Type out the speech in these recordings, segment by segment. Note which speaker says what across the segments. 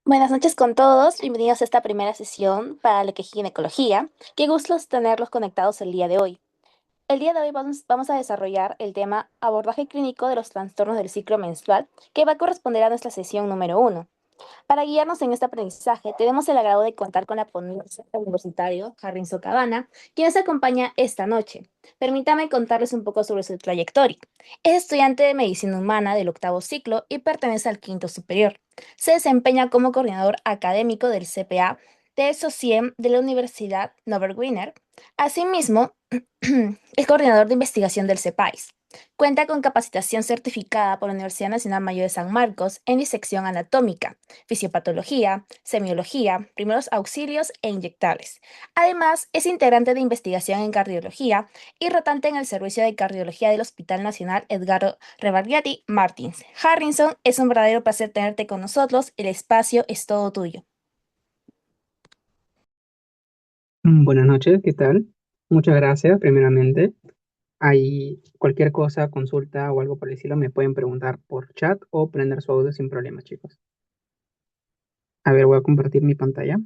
Speaker 1: Buenas noches con todos, bienvenidos a esta primera sesión para lo que es ginecología. Qué gusto tenerlos conectados el día de hoy. El día de hoy vamos a desarrollar el tema abordaje clínico de los trastornos del ciclo menstrual, que va a corresponder a nuestra sesión número uno. Para guiarnos en este aprendizaje, tenemos el agrado de contar con la ponente universitario Harrison Cabana, quien nos acompaña esta noche. Permítame contarles un poco sobre su trayectoria. Es estudiante de medicina humana del octavo ciclo y pertenece al quinto superior. Se desempeña como coordinador académico del CPA de SOCIEM de la Universidad Norbert Wiener. Asimismo, es coordinador de investigación del CEPAIS. Cuenta con capacitación certificada por la Universidad Nacional Mayor de San Marcos en disección anatómica, fisiopatología, semiología, primeros auxilios e inyectables. Además, es integrante de investigación en cardiología y rotante en el Servicio de Cardiología del Hospital Nacional Edgardo Rebarriati Martins. Harrison, es un verdadero placer tenerte con nosotros. El espacio es todo tuyo.
Speaker 2: Buenas noches, ¿qué tal? Muchas gracias, primeramente. Hay cualquier cosa, consulta o algo por el estilo, me pueden preguntar por chat o prender su audio sin problemas, chicos. A ver, voy a compartir mi pantalla.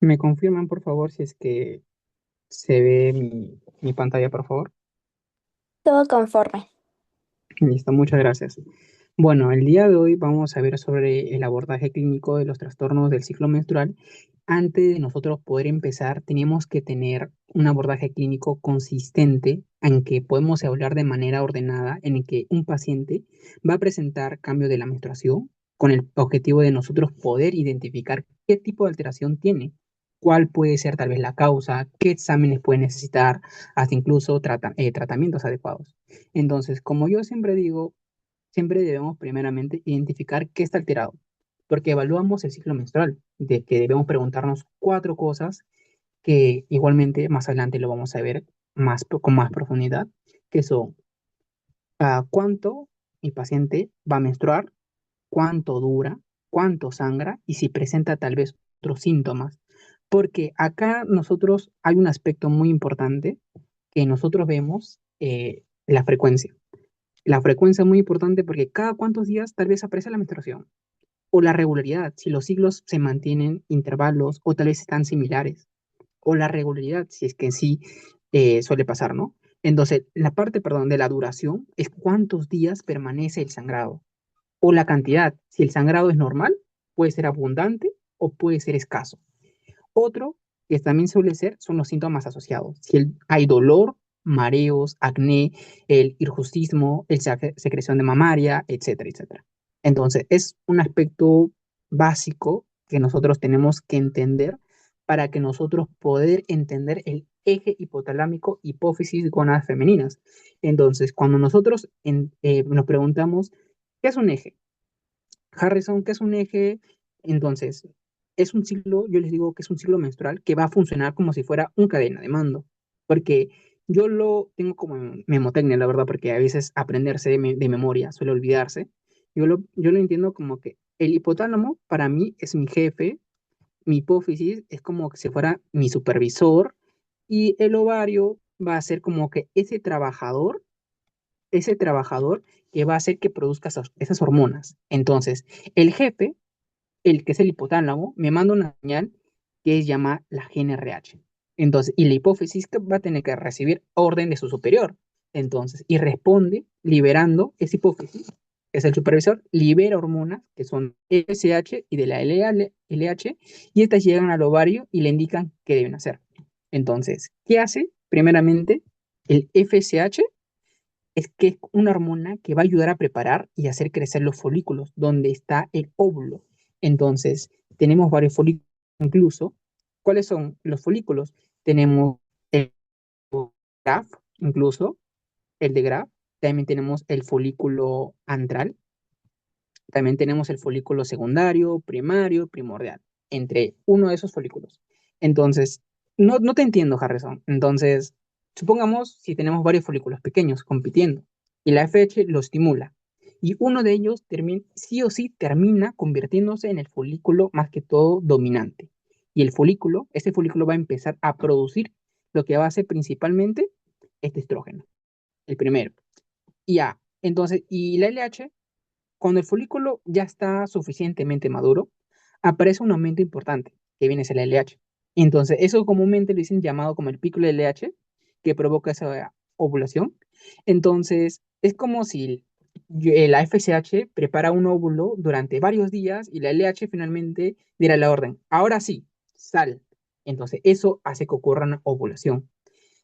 Speaker 2: ¿Me confirman, por favor, si es que se ve mi pantalla, por favor?
Speaker 1: Todo conforme.
Speaker 2: Listo, muchas gracias. Bueno, el día de hoy vamos a ver sobre el abordaje clínico de los trastornos del ciclo menstrual. Antes de nosotros poder empezar, tenemos que tener un abordaje clínico consistente en que podemos hablar de manera ordenada, en el que un paciente va a presentar cambio de la menstruación con el objetivo de nosotros poder identificar qué tipo de alteración tiene, cuál puede ser tal vez la causa, qué exámenes puede necesitar, hasta incluso tratamientos adecuados. Entonces, como yo siempre digo, siempre debemos primeramente identificar qué está alterado, porque evaluamos el ciclo menstrual, de que debemos preguntarnos cuatro cosas que igualmente más adelante lo vamos a ver con más profundidad, que son cuánto mi paciente va a menstruar, cuánto dura, cuánto sangra y si presenta tal vez otros síntomas. Porque acá nosotros hay un aspecto muy importante que nosotros vemos, la frecuencia. La frecuencia es muy importante porque cada cuántos días tal vez aparece la menstruación. O la regularidad, si los ciclos se mantienen intervalos o tal vez están similares. O la regularidad, si es que en sí suele pasar, ¿no? Entonces, la parte, perdón, de la duración es cuántos días permanece el sangrado. O la cantidad, si el sangrado es normal, puede ser abundante o puede ser escaso. Otro que también suele ser son los síntomas asociados. Si hay dolor, mareos, acné, el hirsutismo, secreción de mamaria, etcétera, etcétera. Entonces, es un aspecto básico que nosotros tenemos que entender para que nosotros poder entender el eje hipotalámico hipófisis gónadas femeninas. Entonces, cuando nosotros nos preguntamos, ¿qué es un eje? Harrison, ¿qué es un eje? Entonces, es un ciclo, yo les digo que es un ciclo menstrual que va a funcionar como si fuera un cadena de mando, porque yo lo tengo como memotecnia, la verdad, porque a veces aprenderse de memoria suele olvidarse. Yo lo entiendo como que el hipotálamo para mí es mi jefe, mi hipófisis es como que si fuera mi supervisor y el ovario va a ser como que ese trabajador que va a hacer que produzca esas hormonas. Entonces, el jefe, el que es el hipotálamo, me manda una señal que es llamada la GnRH. Entonces, y la hipófisis que va a tener que recibir orden de su superior. Entonces, y responde liberando esa hipófisis, que es el supervisor, libera hormonas que son FSH y de la LH, y estas llegan al ovario y le indican qué deben hacer. Entonces, ¿qué hace? Primeramente, el FSH es que es una hormona que va a ayudar a preparar y hacer crecer los folículos, donde está el óvulo. Entonces, tenemos varios folículos incluso. ¿Cuáles son los folículos? Tenemos el Graf, incluso, el de Graf. También tenemos el folículo antral. También tenemos el folículo secundario, primario, primordial, entre uno de esos folículos. Entonces, no te entiendo, Harrison. Entonces, supongamos si tenemos varios folículos pequeños compitiendo y la FH lo estimula y uno de ellos sí o sí termina convirtiéndose en el folículo más que todo dominante. Y este folículo va a empezar a producir lo que va a hacer principalmente este estrógeno, el primero. Ya, entonces, y la LH, cuando el folículo ya está suficientemente maduro, aparece un aumento importante, que viene a ser la LH. Entonces, eso comúnmente lo dicen llamado como el pico de LH, que provoca esa ovulación. Entonces, es como si la FSH prepara un óvulo durante varios días y la LH finalmente diera la orden. Ahora sí, sal. Entonces, eso hace que ocurra una ovulación.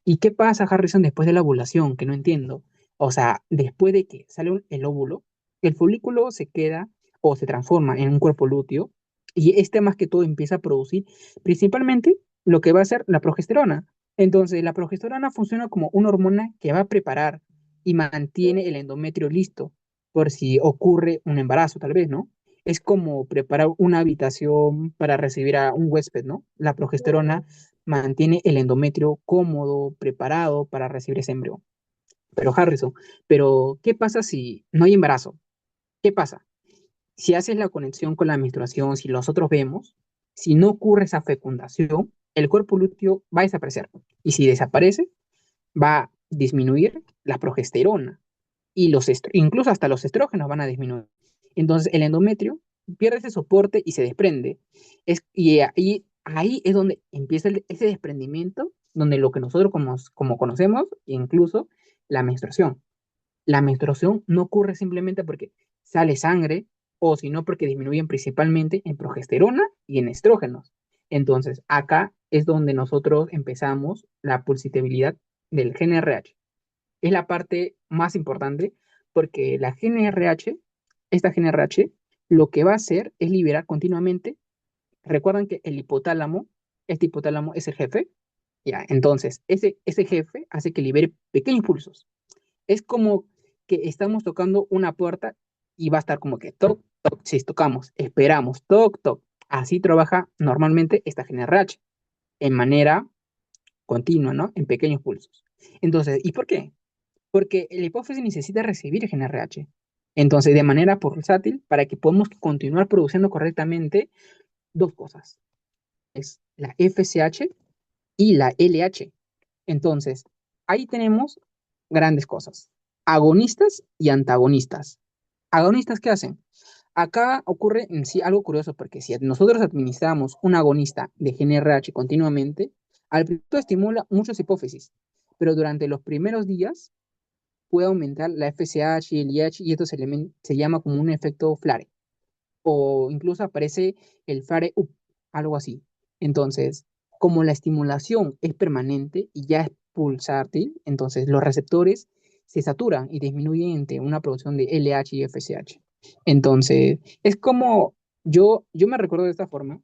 Speaker 2: ¿Y qué pasa, Harrison, después de la ovulación? Que no entiendo. O sea, después de que sale el óvulo, el folículo se queda o se transforma en un cuerpo lúteo y este más que todo empieza a producir principalmente lo que va a ser la progesterona. Entonces, la progesterona funciona como una hormona que va a preparar y mantiene el endometrio listo por si ocurre un embarazo, tal vez, ¿no? Es como preparar una habitación para recibir a un huésped, ¿no? La progesterona mantiene el endometrio cómodo, preparado para recibir ese embrión. Pero Harrison, pero ¿qué pasa si no hay embarazo? ¿Qué pasa? Si haces la conexión con la menstruación, si nosotros vemos, si no ocurre esa fecundación, el cuerpo lúteo va a desaparecer. Y si desaparece, va a disminuir la progesterona y incluso hasta los estrógenos van a disminuir. Entonces el endometrio pierde ese soporte y se desprende. Ahí es donde empieza ese desprendimiento, donde lo que nosotros como conocemos, incluso la menstruación. La menstruación no ocurre simplemente porque sale sangre o sino porque disminuyen principalmente en progesterona y en estrógenos. Entonces, acá es donde nosotros empezamos la pulsatividad del GnRH. Es la parte más importante porque la GnRH, esta GnRH, lo que va a hacer es liberar continuamente. Recuerdan que el hipotálamo, este hipotálamo es el jefe, ya, entonces ese jefe hace que libere pequeños pulsos. Es como que estamos tocando una puerta y va a estar como que toc, toc, si tocamos, esperamos, toc, toc. Así trabaja normalmente esta GnRH en manera continua, ¿no? En pequeños pulsos. Entonces, ¿y por qué? Porque la hipófisis necesita recibir GnRH. Entonces, de manera pulsátil, para que podamos continuar produciendo correctamente dos cosas. Es la FSH y la LH. Entonces, ahí tenemos grandes cosas. Agonistas y antagonistas. ¿Agonistas qué hacen? Acá ocurre en sí algo curioso, porque si nosotros administramos un agonista de GnRH continuamente, al principio estimula muchas hipófisis, pero durante los primeros días puede aumentar la FSH y el IH y esto se llama como un efecto Flare o incluso aparece el Flare up, algo así. Entonces, como la estimulación es permanente y ya es pulsátil, entonces los receptores se saturan y disminuyen entre una producción de LH y FSH. Entonces, es como yo me recuerdo de esta forma,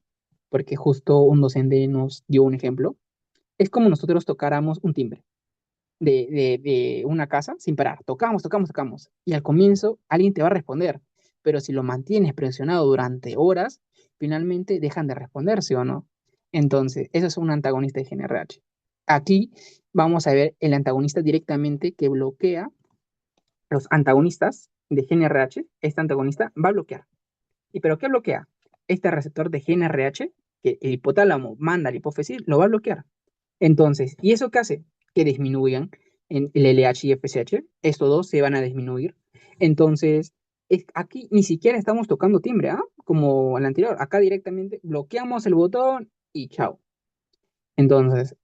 Speaker 2: porque justo un docente nos dio un ejemplo. Es como nosotros tocáramos un timbre de una casa sin parar. Tocamos, tocamos, tocamos. Y al comienzo alguien te va a responder, pero si lo mantienes presionado durante horas, finalmente dejan de responder, ¿sí o no? Entonces, eso es un antagonista de GnRH. Aquí vamos a ver el antagonista directamente que bloquea los antagonistas de GnRH. Este antagonista va a bloquear. ¿Y pero qué bloquea? Este receptor de GnRH, que el hipotálamo manda a la hipófisis, lo va a bloquear. Entonces, ¿y eso qué hace? Que disminuyan en el LH y FSH. Estos dos se van a disminuir. Entonces, aquí ni siquiera estamos tocando timbre, ¿ah? Como el anterior. Acá directamente bloqueamos el botón y chao. Entonces,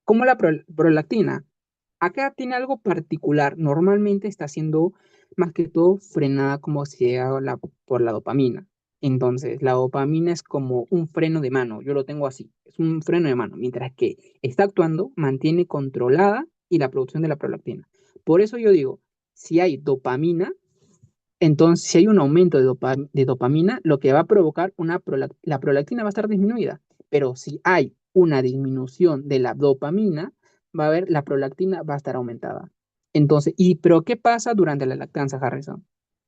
Speaker 2: como la prolactina, acá tiene algo particular. Normalmente está siendo más que todo frenada como si por la dopamina. Entonces, la dopamina es como un freno de mano. Yo lo tengo así. Es un freno de mano. Mientras que está actuando, mantiene controlada y la producción de la prolactina. Por eso yo digo, si hay dopamina, entonces si hay un aumento de dopamina, lo que va a provocar la prolactina va a estar disminuida. Pero si hay una disminución de la dopamina, va a haber la prolactina va a estar aumentada. Entonces, pero ¿qué pasa durante la lactancia, Harrison?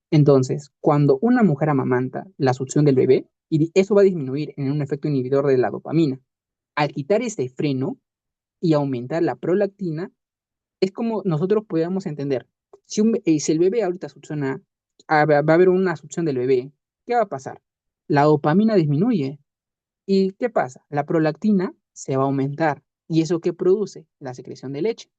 Speaker 2: Entonces, cuando una mujer amamanta la succión del bebé, y eso va a disminuir en un efecto inhibidor de la dopamina. Al quitar ese freno y aumentar la prolactina, es como nosotros podemos entender. Si el bebé ahorita succiona, va a haber una succión del bebé, ¿qué va a pasar? La dopamina disminuye. ¿Y qué pasa? La prolactina se va a aumentar. ¿Y eso qué produce? La secreción de leche.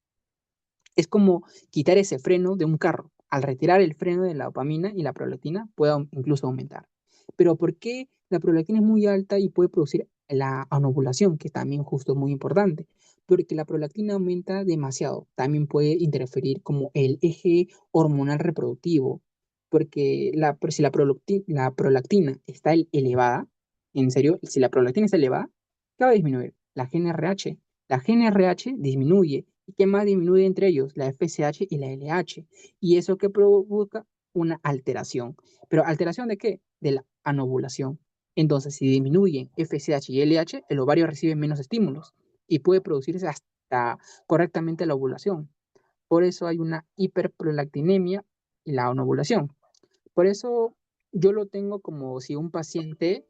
Speaker 2: Es como quitar ese freno de un carro. Al retirar el freno de la dopamina y la prolactina puede incluso aumentar. Pero ¿por qué la prolactina es muy alta y puede producir la anovulación, que también justo es muy importante? Porque la prolactina aumenta demasiado. También puede interferir como el eje hormonal reproductivo. Porque si la prolactina está elevada, en serio, si la prolactina está elevada, ¿qué va a disminuir? La GnRH. La GnRH disminuye. ¿Y qué más disminuye entre ellos? La FSH y la LH. ¿Y eso que provoca? Una alteración. ¿Pero alteración de qué? De la anovulación. Entonces, si disminuyen FSH y LH, el ovario recibe menos estímulos y puede producirse hasta correctamente la ovulación. Por eso hay una hiperprolactinemia y la anovulación. Por eso yo lo tengo como si un paciente.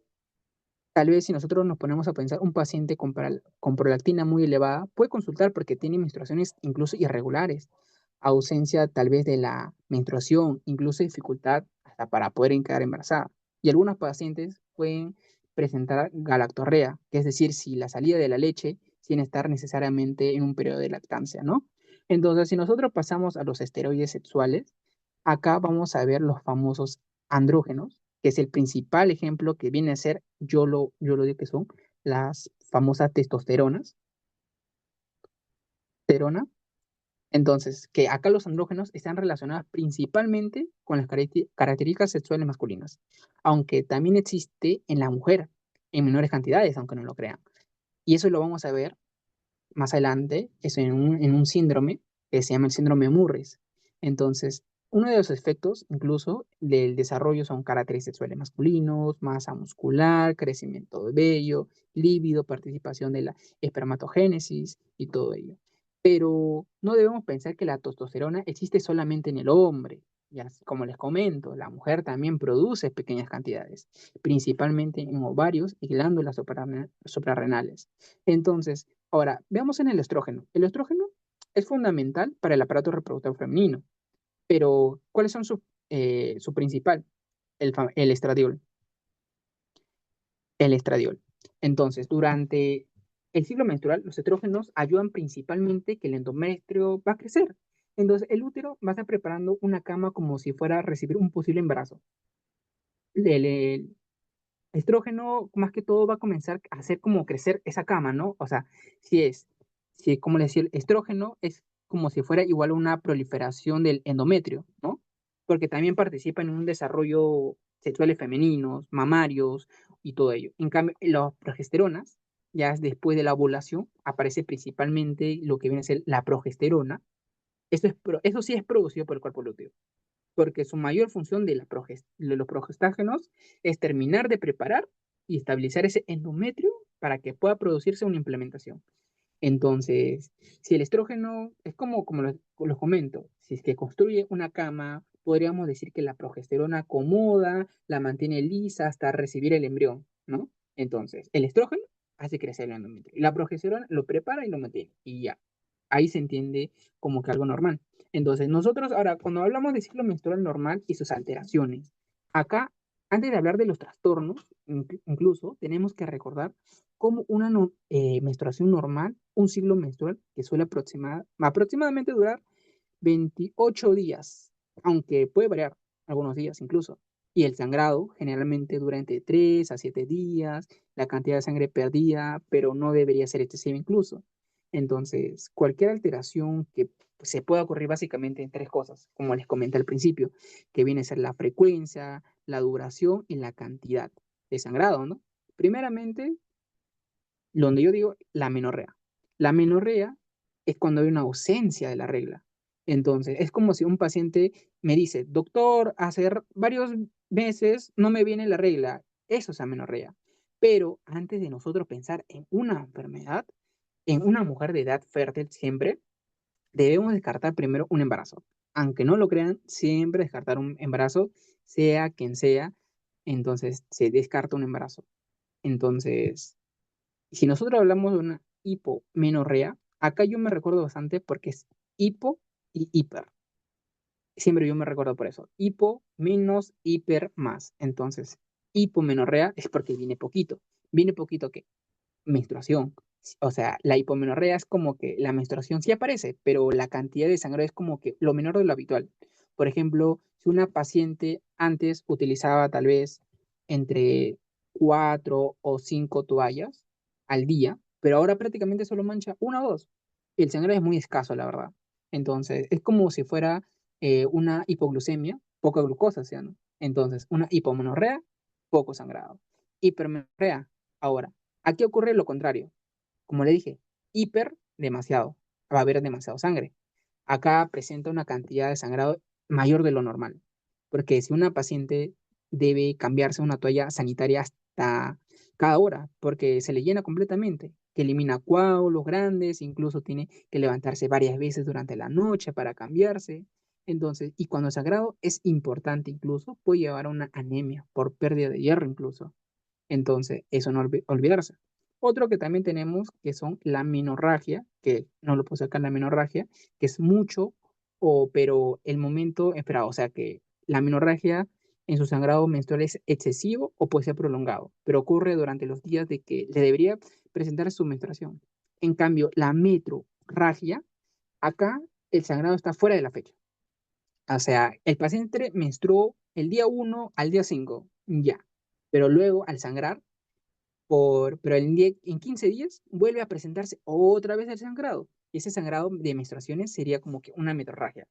Speaker 2: Tal vez si nosotros nos ponemos a pensar, un paciente con prolactina muy elevada puede consultar porque tiene menstruaciones incluso irregulares, ausencia tal vez de la menstruación, incluso dificultad hasta para poder quedar embarazada. Y algunos pacientes pueden presentar galactorrea, que es decir, si la salida de la leche sin estar necesariamente en un periodo de lactancia, ¿no? Entonces, si nosotros pasamos a los esteroides sexuales, acá vamos a ver los famosos andrógenos, que es el principal ejemplo que viene a ser, yo lo digo que son las famosas testosterona. Entonces, que acá los andrógenos están relacionados principalmente con las características sexuales masculinas, aunque también existe en la mujer, en menores cantidades, aunque no lo crean. Y eso lo vamos a ver más adelante, es en un síndrome que se llama el síndrome de Murris. Entonces, uno de los efectos incluso del desarrollo son caracteres sexuales masculinos, masa muscular, crecimiento de vello, líbido, participación de la espermatogénesis y todo ello. Pero no debemos pensar que la testosterona existe solamente en el hombre. Ya, como les comento, la mujer también produce pequeñas cantidades, principalmente en ovarios y glándulas suprarrenales. Entonces, ahora, veamos en el estrógeno. El estrógeno es fundamental para el aparato reproductor femenino, pero ¿cuáles son su principal? El estradiol. El estradiol. Entonces, durante el ciclo menstrual, los estrógenos ayudan principalmente que el endometrio va a crecer. Entonces, el útero va a estar preparando una cama como si fuera a recibir un posible embarazo. El estrógeno, más que todo, va a comenzar a hacer como crecer esa cama, ¿no? O sea, si es, si, como le decía, el estrógeno es como si fuera igual a una proliferación del endometrio, ¿no? Porque también participa en un desarrollo sexuales femeninos, mamarios y todo ello. En cambio, las progesteronas, ya es después de la ovulación, aparece principalmente lo que viene a ser la progesterona. Eso sí es producido por el cuerpo lúteo porque su mayor función de los progestágenos es terminar de preparar y estabilizar ese endometrio para que pueda producirse una implementación. Entonces, si el estrógeno es como los comento, si es que construye una cama, podríamos decir que la progesterona acomoda, la mantiene lisa hasta recibir el embrión, ¿no? Entonces, el estrógeno hace crecer el endometrio y la progesterona lo prepara y lo mantiene y ya. Ahí se entiende como que algo normal. Entonces, nosotros ahora, cuando hablamos de ciclo menstrual normal y sus alteraciones, acá, antes de hablar de los trastornos, incluso tenemos que recordar como una menstruación normal, un ciclo menstrual que suele aproximadamente durar 28 días, aunque puede variar algunos días incluso. Y el sangrado generalmente dura entre 3 a 7 días, la cantidad de sangre perdida, pero no debería ser excesiva incluso. Entonces, cualquier alteración que se pueda ocurrir básicamente en tres cosas, como les comenté al principio, que viene a ser la frecuencia, la duración y la cantidad de sangrado, ¿no? Primeramente, donde yo digo la menorrea. La menorrea es cuando hay una ausencia de la regla. Entonces, es como si un paciente me dice, doctor, hace varios meses no me viene la regla. Eso es amenorrea. Pero antes de nosotros pensar en una enfermedad, en una mujer de edad fértil siempre, debemos descartar primero un embarazo. Aunque no lo crean, siempre descartar un embarazo, sea quien sea, entonces se descarta un embarazo. Entonces, si nosotros hablamos de una hipomenorrea, acá yo me recuerdo bastante porque es hipo y hiper. Siempre yo me recuerdo por eso. Hipo menos hiper más. Entonces, hipomenorrea es porque viene poquito. Viene poquito ¿qué? Menstruación. O sea, la hipomenorrea es como que la menstruación sí aparece, pero la cantidad de sangre es como que lo menor de lo habitual. Por ejemplo, si una paciente antes utilizaba tal vez entre 4 o 5 toallas al día, pero ahora prácticamente solo mancha una o dos. El sangrado es muy escaso, la verdad. Entonces, es como si fuera una hipoglucemia, poca glucosa, ¿sí o no? Entonces, una hipomenorrea, poco sangrado. Hipermenorrea, ahora, aquí ocurre lo contrario. Como le dije, hiper, demasiado. Va a haber demasiado sangre. Acá presenta una cantidad de sangrado mayor de lo normal. Porque si una paciente debe cambiarse una toalla sanitaria hasta cada hora, porque se le llena completamente, que elimina coágulos grandes, incluso tiene que levantarse varias veces durante la noche para cambiarse. Entonces, y cuando el sangrado es importante incluso, puede llevar a una anemia por pérdida de hierro incluso. Entonces, eso no olvidarse. Otro que también tenemos que son la menorragia, que no lo puse acá la menorragia, que es mucho, pero el momento esperado, o sea que la menorragia en su sangrado menstrual es excesivo o puede ser prolongado, pero ocurre durante los días de que le debería presentar su menstruación. En cambio, la metrorragia, acá el sangrado está fuera de la fecha. O sea, el paciente menstruó el día 1 al día 5 ya, pero luego al sangrar pero en 15 días vuelve a presentarse otra vez el sangrado. Y ese sangrado de menstruaciones sería como que una menorragia.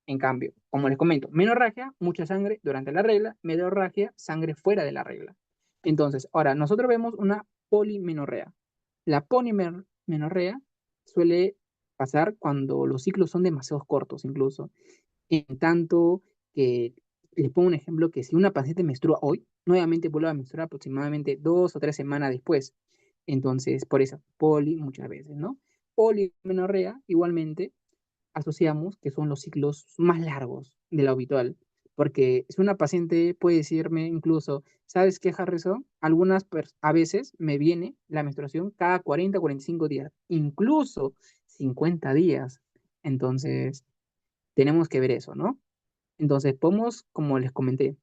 Speaker 2: En cambio, como les comento, menorragia, mucha sangre durante la regla, menorragia, sangre fuera de la regla. Entonces, ahora nosotros vemos una polimenorrea. La polimenorrea suele pasar cuando los ciclos son demasiado cortos, incluso. En tanto que les pongo un ejemplo que si una paciente menstrua hoy, nuevamente vuelve a menstruar aproximadamente 2 o 3 semanas después. Entonces, por eso, poli muchas veces, ¿no? Polimenorrea, igualmente, asociamos que son los ciclos más largos de lo habitual. Porque si una paciente puede decirme incluso, ¿sabes qué, Harrison? A veces me viene la menstruación cada 40 o 45 días, incluso 50 días. Entonces, tenemos que ver eso, ¿no? Entonces, podemos, como les comenté,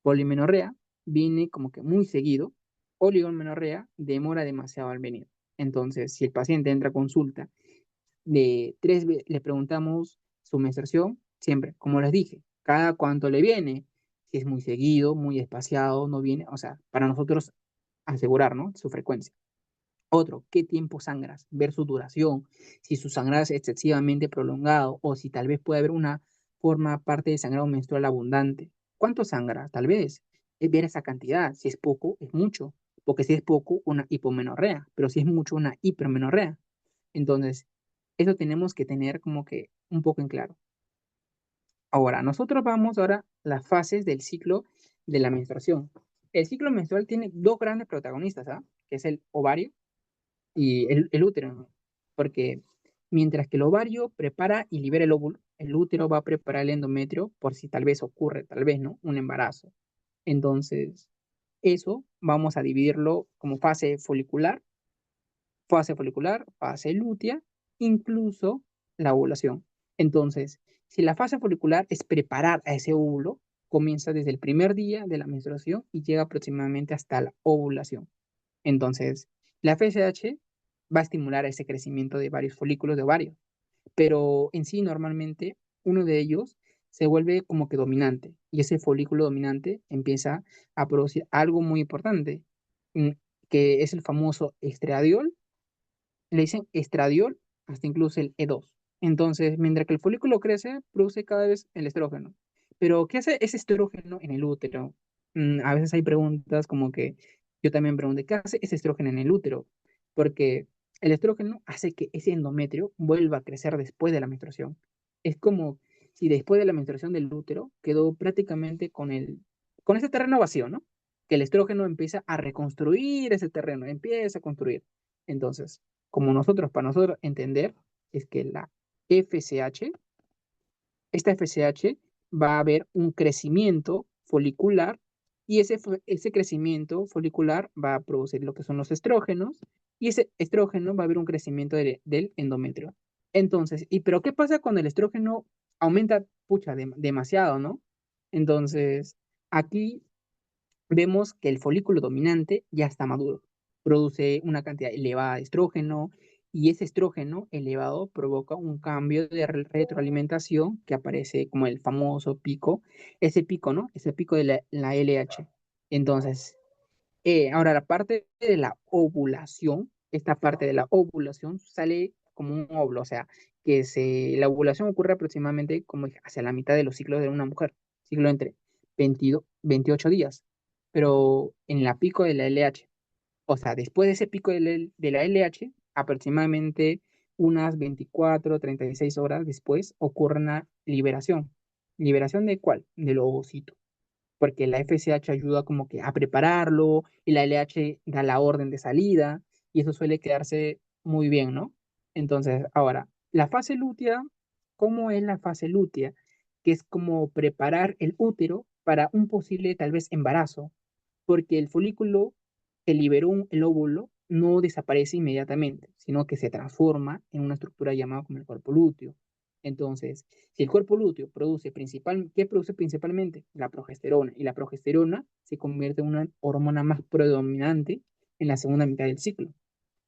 Speaker 2: polimenorrea viene como que muy seguido, oligomenorrea demora demasiado al venir. Entonces, si el paciente entra a consulta le preguntamos su menstruación, siempre, como les dije, cada cuánto le viene, si es muy seguido, muy espaciado, no viene, o sea, para nosotros asegurar, ¿no? Su frecuencia. Otro, ¿qué tiempo sangras? Ver su duración, si su sangrado es excesivamente prolongado o si tal vez puede haber una forma parte de sangrado menstrual abundante. ¿Cuánto sangra? Tal vez. Es ver esa cantidad. Si es poco, es mucho. Porque si es poco, una hipomenorrea. Pero si es mucho, una hipermenorrea. Entonces, eso tenemos que tener como que un poco en claro. Ahora, nosotros vamos ahora a las fases del ciclo de la menstruación. El ciclo menstrual tiene dos grandes protagonistas, ¿ah? Que es el ovario y el útero, ¿no? Porque mientras que el ovario prepara y libera el óvulo, el útero va a preparar el endometrio por si tal vez ocurre, tal vez, ¿no? Un embarazo. Entonces, eso vamos a dividirlo como fase folicular, fase lútea, incluso la ovulación. Entonces, si la fase folicular es preparar a ese óvulo, comienza desde el primer día de la menstruación y llega aproximadamente hasta la ovulación. Entonces, la FSH va a estimular ese crecimiento de varios folículos de ovario, pero en sí normalmente uno de ellos se vuelve como que dominante y ese folículo dominante empieza a producir algo muy importante, mm, que es el famoso estradiol, le dicen estradiol hasta incluso el E2. Entonces, mientras que el folículo crece, produce cada vez el estrógeno. Pero, ¿qué hace ese estrógeno en el útero? A veces hay preguntas como que yo también pregunté, ¿qué hace ese estrógeno en el útero? Porque el estrógeno hace que ese endometrio vuelva a crecer después de la menstruación. Es como si después de la menstruación del útero quedó prácticamente con ese terreno vacío, ¿no? Que el estrógeno empieza a reconstruir ese terreno, empieza a construir. Entonces, para nosotros entender, es que FSH, esta FSH va a haber un crecimiento folicular y ese crecimiento folicular va a producir lo que son los estrógenos y ese estrógeno va a haber un crecimiento del endometrio. Entonces, pero qué pasa cuando el estrógeno aumenta, pucha, demasiado, ¿no? Entonces, aquí vemos que el folículo dominante ya está maduro. produce una cantidad elevada de estrógeno y ese estrógeno elevado provoca un cambio de retroalimentación que aparece como el famoso pico, ese pico, ¿no? Ese pico de la LH. Entonces, ahora la parte de la ovulación, esta parte de la ovulación sale como un óvulo, o sea, la ovulación ocurre aproximadamente como hacia la mitad de los ciclos de una mujer, ciclo entre 22, 28 días, pero en la pico de la LH, o sea, después de ese pico de la LH, aproximadamente unas 24, 36 horas después ocurre una liberación. ¿Liberación de cuál? Del ovocito porque la FSH ayuda como que a prepararlo y la LH da la orden de salida y eso suele quedarse muy bien, ¿no? Entonces, ahora, la fase lútea, ¿cómo es la fase lútea? Que es como preparar el útero para un posible tal vez embarazo porque el folículo que liberó el óvulo no desaparece inmediatamente, sino que se transforma en una estructura llamada como el cuerpo lúteo. Entonces, si el cuerpo lúteo ¿qué produce principalmente? La progesterona, y la progesterona se convierte en una hormona más predominante en la segunda mitad del ciclo.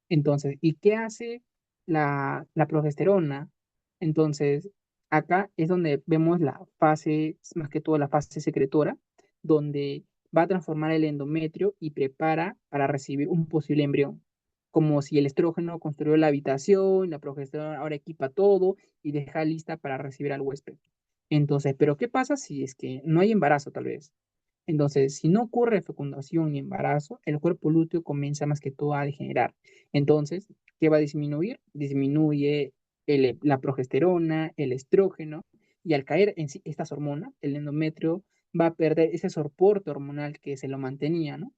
Speaker 2: Entonces, ¿y qué hace la progesterona? Entonces, acá es donde vemos la fase, más que todo la fase secretora, donde va a transformar el endometrio y prepara para recibir un posible embrión. Como si el estrógeno construyó la habitación, la progesterona ahora equipa todo y deja lista para recibir al huésped. Entonces, ¿pero qué pasa si es que no hay embarazo tal vez? Entonces, si no ocurre fecundación ni embarazo, el cuerpo lúteo comienza más que todo a degenerar. Entonces, ¿qué va a disminuir? Disminuye la progesterona, el estrógeno, y al caer en sí estas hormonas, el endometrio va a perder ese soporte hormonal que se lo mantenía, ¿no?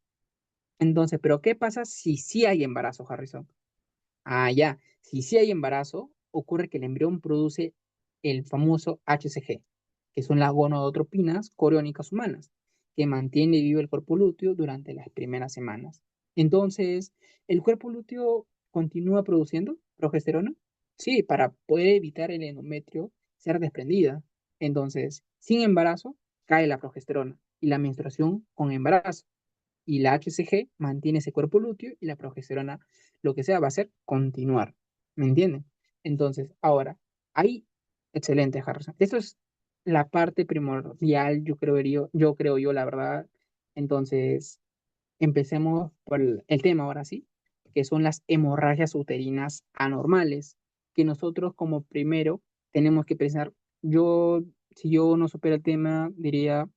Speaker 2: Entonces, ¿pero qué pasa si sí hay embarazo, Harrison? Ah, ya. Si sí hay embarazo, ocurre que el embrión produce el famoso HCG, que son las gonadotropinas coriónicas humanas, que mantiene vivo el cuerpo lúteo durante las primeras semanas. Entonces, ¿el cuerpo lúteo continúa produciendo progesterona? Sí, para poder evitar el endometrio ser desprendida. Entonces, sin embarazo, cae la progesterona y la menstruación con embarazo y la HCG mantiene ese cuerpo lúteo y la progesterona lo que sea va a hacer continuar. ¿Me entienden? Entonces, ahora, ahí, excelente, Harrison. Esto es la parte primordial, yo creo yo, la verdad. Entonces, empecemos por el tema ahora sí, que son las hemorragias uterinas anormales, que nosotros como primero tenemos que pensar, yo, si yo no supero el tema, diría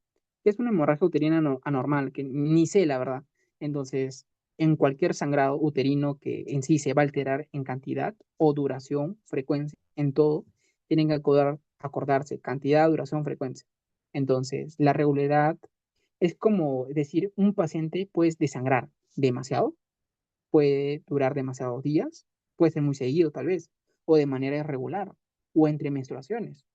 Speaker 2: que es una hemorragia uterina anormal, que ni sé la verdad. Entonces, en cualquier sangrado uterino que en sí se va a alterar en cantidad o duración, frecuencia, en todo, tienen que acordarse cantidad, duración, frecuencia. Entonces, la regularidad es como decir, un paciente puede desangrar demasiado, puede durar demasiados días, puede ser muy seguido tal vez, o de manera irregular, o entre menstruaciones.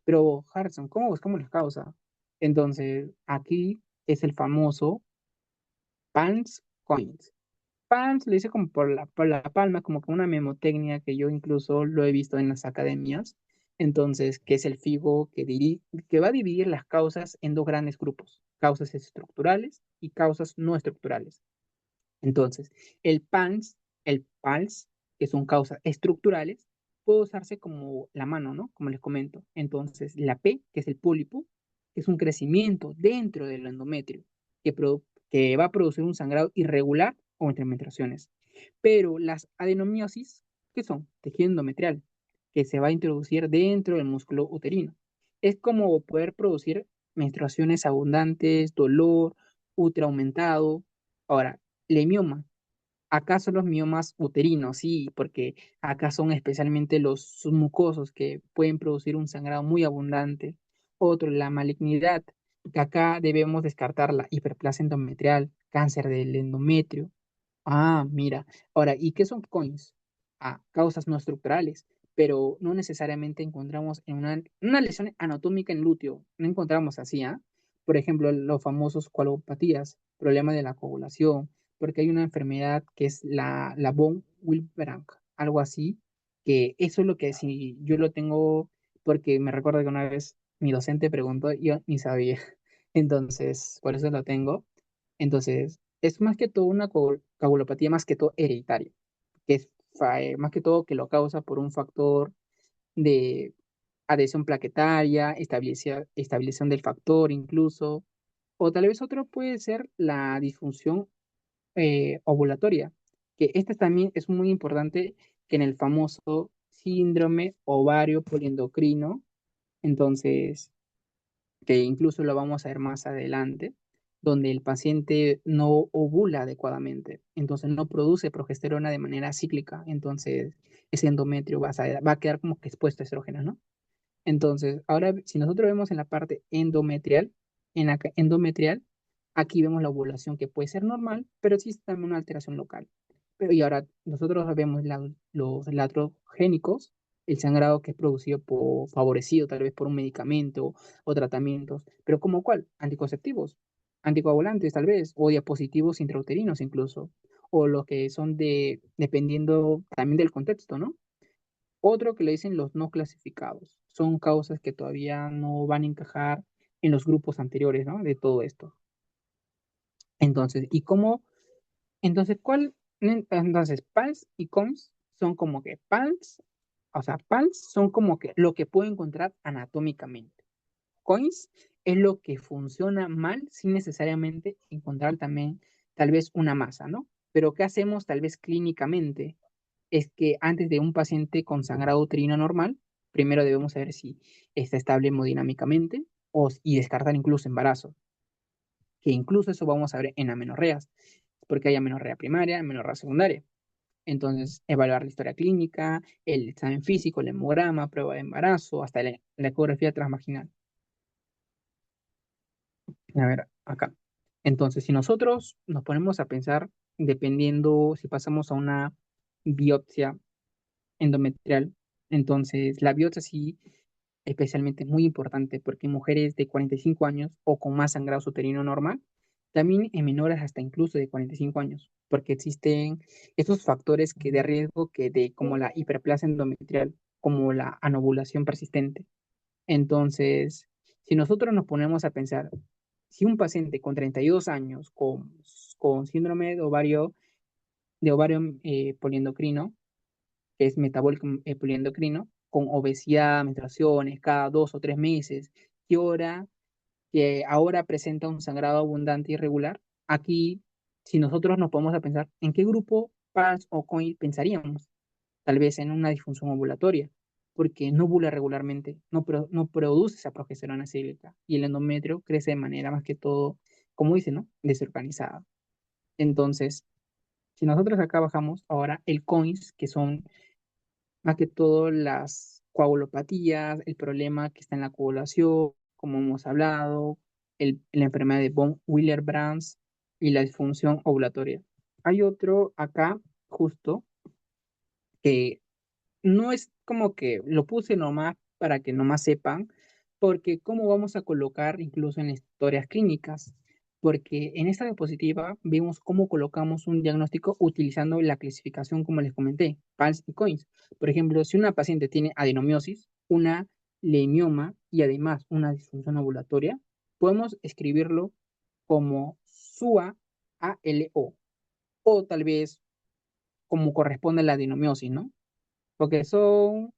Speaker 2: Pero, Harrison, ¿cómo buscamos la causa? Entonces, aquí es el famoso PANS Coins. PANS lo dice como por la palma, como que una memotecnia que yo incluso lo he visto en las academias. Entonces, que es el FIGO que va a dividir las causas en dos grandes grupos, causas estructurales y causas no estructurales. Entonces, el PALS, que son causas estructurales, puede usarse como la mano, ¿no? Como les comento. Entonces, la P, que es el pólipo, que es un crecimiento dentro del endometrio, que va a producir un sangrado irregular o entre menstruaciones. Pero las adenomiosis, que son tejido endometrial, que se va a introducir dentro del músculo uterino. Es como poder producir menstruaciones abundantes, dolor, útero aumentado. Ahora, lemioma. Acá son los miomas uterinos, sí, porque acá son especialmente los submucosos que pueden producir un sangrado muy abundante. Otro, la malignidad, que acá debemos descartar la hiperplasia endometrial, cáncer del endometrio. Ah, mira. Ahora, ¿y qué son COINS? Ah, causas no estructurales, pero no necesariamente encontramos en una lesión anatómica en lúteo, no encontramos así, ¿ah? Por ejemplo, los famosos coalopatías, problema de la coagulación, porque hay una enfermedad que es la von Willebrand, algo así, que eso es lo que si yo lo tengo, porque me recuerdo que una vez mi docente preguntó, y yo ni sabía, entonces, por eso lo tengo. Entonces, Es más que todo una coagulopatía más que todo hereditaria, que es más que todo que lo causa por un factor de adhesión plaquetaria, estabilización del factor incluso, o tal vez otro puede ser la disfunción ovulatoria, que esta también es muy importante que en el famoso síndrome ovario poliendocrino, entonces, que incluso lo vamos a ver más adelante, donde el paciente no ovula adecuadamente, entonces no produce progesterona de manera cíclica, entonces ese endometrio va a quedar como que expuesto a estrógenos, ¿no? Entonces, ahora, si nosotros vemos en la parte endometrial, endometrial, aquí vemos la ovulación que puede ser normal, pero existe también una alteración local. Pero, y ahora nosotros vemos los latrogénicos, el sangrado que es producido por, favorecido tal vez por un medicamento o tratamientos, pero ¿como cuál? Anticonceptivos, anticoagulantes tal vez, o diapositivos intrauterinos incluso, o los que son dependiendo también del contexto, ¿no? Otro que le dicen los no clasificados. Son causas que todavía no van a encajar en los grupos anteriores, ¿no? De todo esto. Entonces, ¿y cómo? Entonces, Entonces, PALS y COMS son como que PALS, o sea, PALS son como que lo que puedo encontrar anatómicamente. COINS es lo que funciona mal sin necesariamente encontrar también tal vez una masa, ¿no? Pero ¿qué hacemos tal vez clínicamente? Es que antes de un paciente con sangrado uterino normal, primero debemos saber si está estable hemodinámicamente y descartar incluso embarazo, que incluso eso vamos a ver en amenorreas, porque hay amenorrea primaria, amenorrea secundaria. Entonces, evaluar la historia clínica, el examen físico, el hemograma, prueba de embarazo, hasta la ecografía transvaginal. A ver, acá. Entonces, si nosotros nos ponemos a pensar, dependiendo si pasamos a una biopsia endometrial, entonces la biopsia sí especialmente muy importante porque en mujeres de 45 años o con más sangrado uterino normal, también en menores hasta incluso de 45 años, porque existen estos factores que de riesgo como la hiperplasia endometrial, como la anovulación persistente. Entonces, si nosotros nos ponemos a pensar, si un paciente con 32 años con síndrome de ovario poliendocrino, que es metabólico poliendocrino, con obesidad, menstruaciones cada 2 o 3 meses, que ahora presenta un sangrado abundante y irregular, aquí, si nosotros nos ponemos a pensar, ¿en qué grupo PANS o COI pensaríamos? Tal vez en una disfunción ovulatoria, porque no ovula regularmente, no produce esa progesterona cíclica, y el endometrio crece de manera más que todo, como dice, ¿no? Desorganizada. Entonces, si nosotros acá bajamos ahora el COINS, que son más que todo las coagulopatías, el problema que está en la coagulación, como hemos hablado, la enfermedad de von Willebrand y la disfunción ovulatoria. Hay otro acá, justo, que no es como que lo puse nomás para que nomás sepan, porque cómo vamos a colocar incluso en las historias clínicas, porque en esta diapositiva vemos cómo colocamos un diagnóstico utilizando la clasificación como les comenté, PALS y COINS. Por ejemplo, si una paciente tiene adenomiosis, una leimioma y además una disfunción ovulatoria, podemos escribirlo como SUA ALO o tal vez como corresponde a la adenomiosis, ¿no? Porque son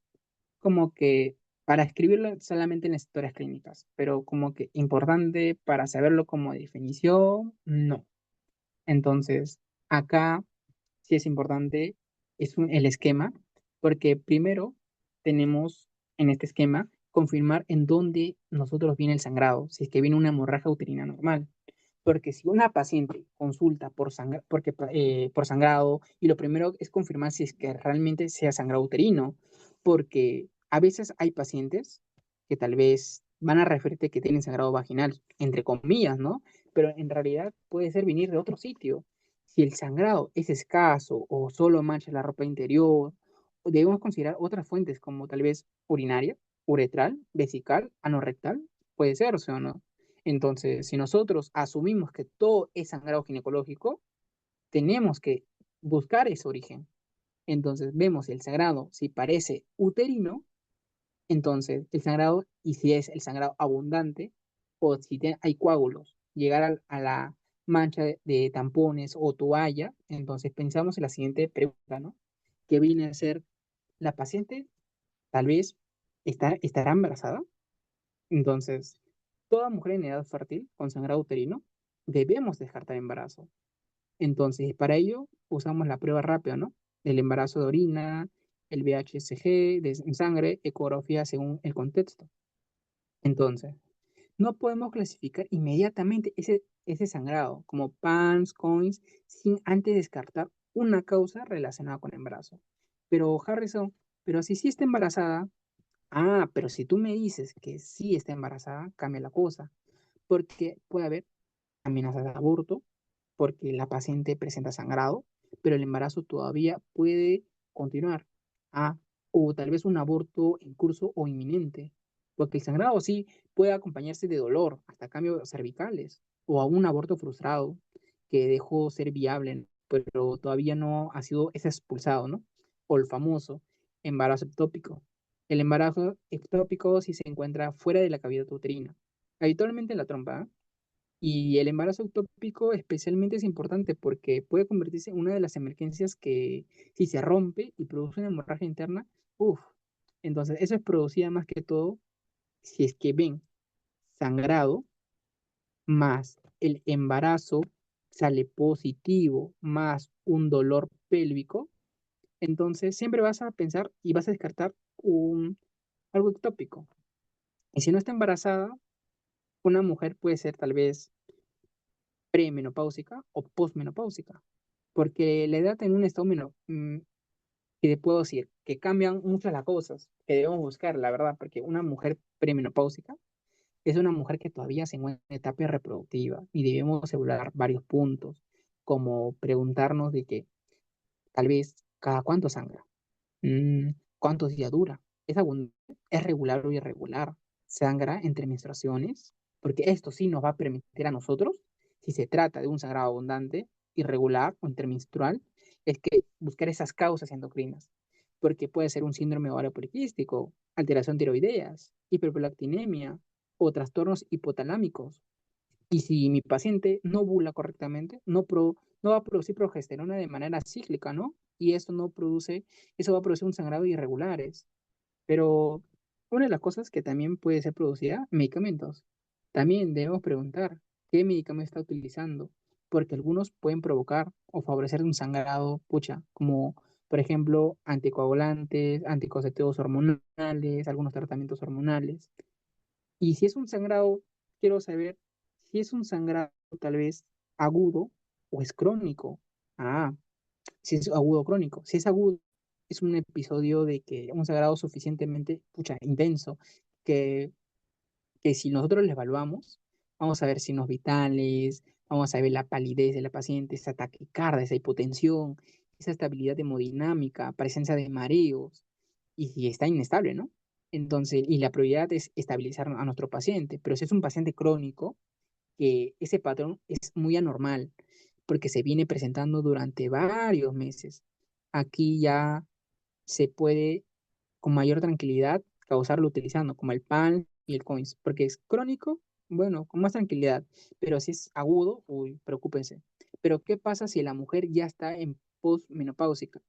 Speaker 2: como que para escribirlo solamente en las historias clínicas, pero como que importante para saberlo como definición, no. Entonces, acá sí es importante el esquema, porque primero tenemos en este esquema confirmar en dónde nosotros viene el sangrado, si es que viene una hemorragia uterina normal. Porque si una paciente consulta por sangrado, y lo primero es confirmar si es que realmente sea sangrado uterino, porque a veces hay pacientes que tal vez van a referirte que tienen sangrado vaginal, entre comillas, ¿no? Pero en realidad puede ser venir de otro sitio. Si el sangrado es escaso o solo mancha la ropa interior, debemos considerar otras fuentes como tal vez urinaria, uretral, vesical, anorrectal, puede ser, o no. Entonces, si nosotros asumimos que todo es sangrado ginecológico, tenemos que buscar ese origen. Entonces, vemos el sangrado, si parece uterino, entonces el sangrado, y si es el sangrado abundante, o si hay coágulos, llegar mancha de tampones o toalla, entonces pensamos en la siguiente pregunta, ¿no? Que viene a ser, ¿la paciente tal vez estará embarazada? Entonces, toda mujer en edad fértil con sangrado uterino debemos descartar embarazo. Entonces, para ello usamos la prueba rápida, ¿no? El embarazo de orina, el VHSG en sangre, ecografía según el contexto. Entonces, no podemos clasificar inmediatamente ese sangrado como PANS, COINS, sin antes descartar una causa relacionada con el embarazo. Pero, Harrison, pero si sí está embarazada, pero si tú me dices que sí está embarazada, cambia la cosa, porque puede haber amenazas de aborto, porque la paciente presenta sangrado, pero el embarazo todavía puede continuar. Ah, o tal vez un aborto en curso o inminente, porque el sangrado sí puede acompañarse de dolor, hasta cambios cervicales, o a un aborto frustrado que dejó ser viable, pero todavía no ha sido es expulsado, ¿no? O el famoso embarazo ectópico. El embarazo ectópico si se encuentra fuera de la cavidad uterina, habitualmente en la trompa, ¿eh? Y el embarazo ectópico especialmente es importante porque puede convertirse en una de las emergencias que si se rompe y produce una hemorragia interna, uff, entonces eso es producida más que todo si es que ven sangrado más el embarazo sale positivo más un dolor pélvico, entonces siempre vas a pensar y vas a descartar algo ectópico. Y si no está embarazada, una mujer puede ser tal vez premenopáusica o posmenopáusica, porque la edad en un estado que te puedo decir, que cambian muchas las cosas que debemos buscar, la verdad, porque una mujer premenopáusica es una mujer que todavía se encuentra en etapa reproductiva y debemos evaluar varios puntos, como preguntarnos de que tal vez cada cuánto sangra. ¿Cuántos días dura? ¿Es abundante? ¿Es regular o irregular? ¿Sangra entre menstruaciones? Porque esto sí nos va a permitir a nosotros, si se trata de un sangrado abundante, irregular o intermenstrual, es que buscar esas causas endocrinas. Porque puede ser un síndrome ovario poliquístico, alteración tiroideas, hiperprolactinemia o trastornos hipotalámicos. Y si mi paciente no ovula correctamente, no va a producir progesterona de manera cíclica, ¿no? Y eso va a producir un sangrado irregulares. Pero una de las cosas que también puede ser producida, medicamentos. También debemos preguntar qué medicamento está utilizando, porque algunos pueden provocar o favorecer un sangrado, pucha, como por ejemplo anticoagulantes, anticonceptivos hormonales, algunos tratamientos hormonales. Y si es un sangrado, quiero saber si es un sangrado tal vez agudo o es crónico. Ah, si es agudo o crónico. Si es agudo, es un episodio de que un sangrado suficientemente, pucha, intenso, que, que si nosotros lo evaluamos, vamos a ver signos vitales, vamos a ver la palidez de la paciente, esa taquicardia, esa hipotensión, esa estabilidad hemodinámica, presencia de mareos, y si está inestable, ¿no? Entonces, y la prioridad es estabilizar a nuestro paciente, pero si es un paciente crónico, que ese patrón es muy anormal, porque se viene presentando durante varios meses. Aquí ya se puede con mayor tranquilidad causarlo utilizando como el PAN y el COINS, porque es crónico, bueno, con más tranquilidad, pero si es agudo, uy, preocúpense. Pero ¿qué pasa si la mujer ya está en postmenopáusica?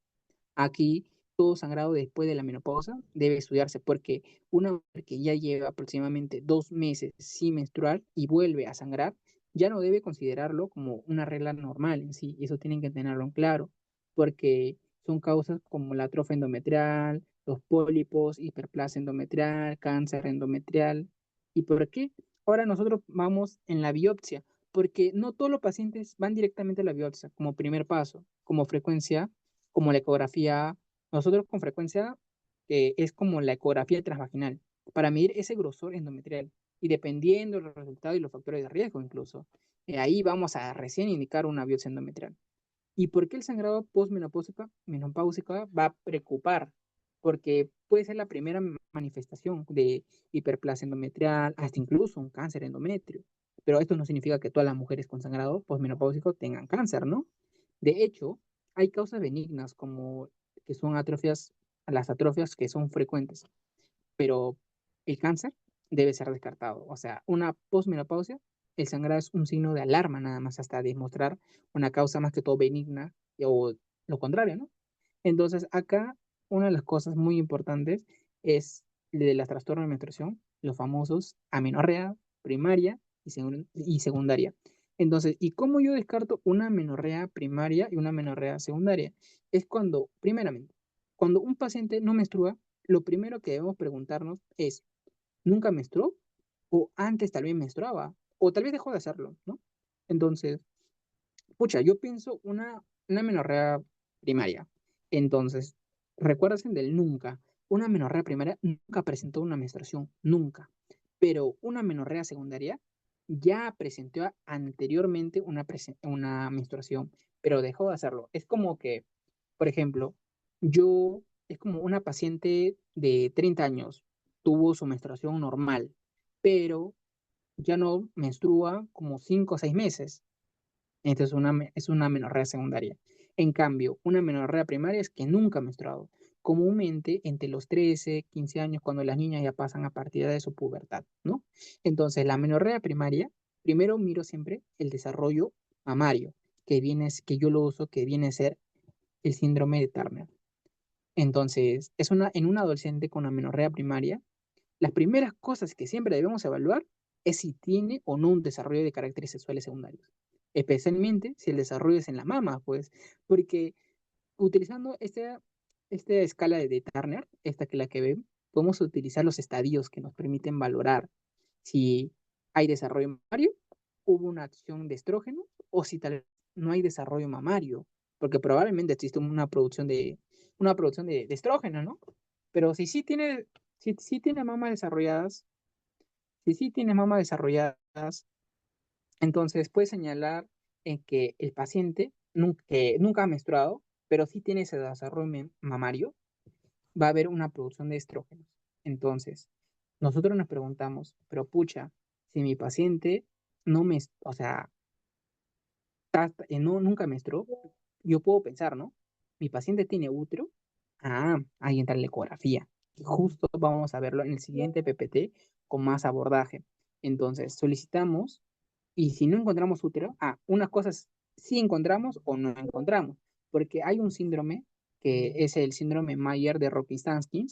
Speaker 2: Aquí todo sangrado después de la menopausa debe estudiarse porque una mujer que ya lleva aproximadamente 2 meses sin menstruar y vuelve a sangrar, ya no debe considerarlo como una regla normal en sí. Y eso tienen que tenerlo en claro, porque son causas como la atrofia endometrial, los pólipos, hiperplasia endometrial, cáncer endometrial. ¿Y por qué? Ahora nosotros vamos en la biopsia, porque no todos los pacientes van directamente a la biopsia como primer paso, como frecuencia como la ecografía, nosotros con frecuencia es como la ecografía transvaginal, para medir ese grosor endometrial y dependiendo de los resultados y los factores de riesgo incluso, ahí vamos a recién indicar una biopsia endometrial. ¿Y por qué el sangrado menopáusica va a preocupar? Porque puede ser la primera manifestación de hiperplasia endometrial, hasta incluso un cáncer endometrio. Pero esto no significa que todas las mujeres con sangrado posmenopáusico tengan cáncer, ¿no? De hecho, hay causas benignas como que son las atrofias que son frecuentes, pero el cáncer debe ser descartado. O sea, una posmenopausia el sangrado es un signo de alarma nada más hasta demostrar una causa más que todo benigna o lo contrario, ¿no? Entonces, acá una de las cosas muy importantes es de las trastornos de menstruación, los famosos amenorrea primaria y secundaria. Entonces, ¿y cómo yo descarto una amenorrea primaria y una amenorrea secundaria? Es cuando, primeramente, cuando un paciente no menstrua, lo primero que debemos preguntarnos es, ¿nunca menstruó? ¿O antes tal vez menstruaba? ¿O tal vez dejó de hacerlo, ¿no? Entonces, pucha, yo pienso una menorrea primaria. Entonces, recuérdense del nunca. Una menorrea primaria nunca presentó una menstruación, nunca. Pero una menorrea secundaria ya presentó anteriormente una menstruación, pero dejó de hacerlo. Es como que, por ejemplo, es como una paciente de 30 años, tuvo su menstruación normal, pero ya no menstrua como 5 o 6 meses. Entonces es una menorrea secundaria. En cambio, una menorrea primaria es que nunca ha menstruado. Comúnmente entre los 13, 15 años, cuando las niñas ya pasan a partir de su pubertad, ¿no? Entonces, la menorrea primaria, primero miro siempre el desarrollo mamario, que yo lo uso, que viene a ser el síndrome de Turner. Entonces, en un adolescente con amenorrea primaria, las primeras cosas que siempre debemos evaluar es si tiene o no un desarrollo de caracteres sexuales secundarios, especialmente si el desarrollo es en la mama, pues, porque utilizando esta escala de Turner, esta que la que ven, podemos utilizar los estadios que nos permiten valorar si hay desarrollo mamario, hubo una acción de estrógeno, o si tal vez no hay desarrollo mamario, porque probablemente existe una producción de estrógeno, ¿no? Pero si tiene mamas desarrolladas, si sí tiene mamas desarrolladas, entonces puede señalar en que el paciente nunca ha menstruado, pero sí tiene ese desarrollo mamario, va a haber una producción de estrógenos. Entonces, nosotros nos preguntamos, pero pucha, si mi paciente no me, o sea, no, nunca menstruó, yo puedo pensar, ¿no? Mi paciente tiene útero. Ah, ahí entra la ecografía. Y justo vamos a verlo en el siguiente PPT con más abordaje. Entonces, solicitamos y si no encontramos útero, unas cosas sí encontramos o no encontramos, porque hay un síndrome que es el síndrome Mayer de Rokitansky,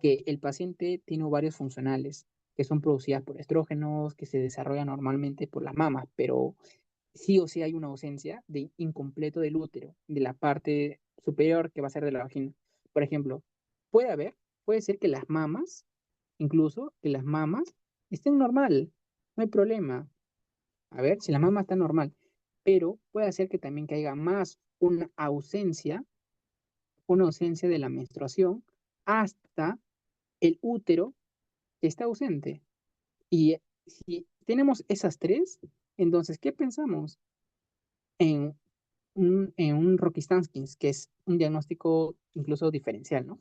Speaker 2: que el paciente tiene ovarios funcionales que son producidas por estrógenos, que se desarrollan normalmente por las mamas, pero sí o sí hay una ausencia de incompleto del útero, de la parte superior que va a ser de la vagina. Por ejemplo, puede ser que las mamas, incluso que las mamas estén normal, no hay problema. A ver, si la mama está normal, pero puede ser que también que haya más una ausencia de la menstruación hasta el útero que está ausente. Y si tenemos esas tres, entonces, ¿qué pensamos? En en un Rokitansky, que es un diagnóstico incluso diferencial, ¿no?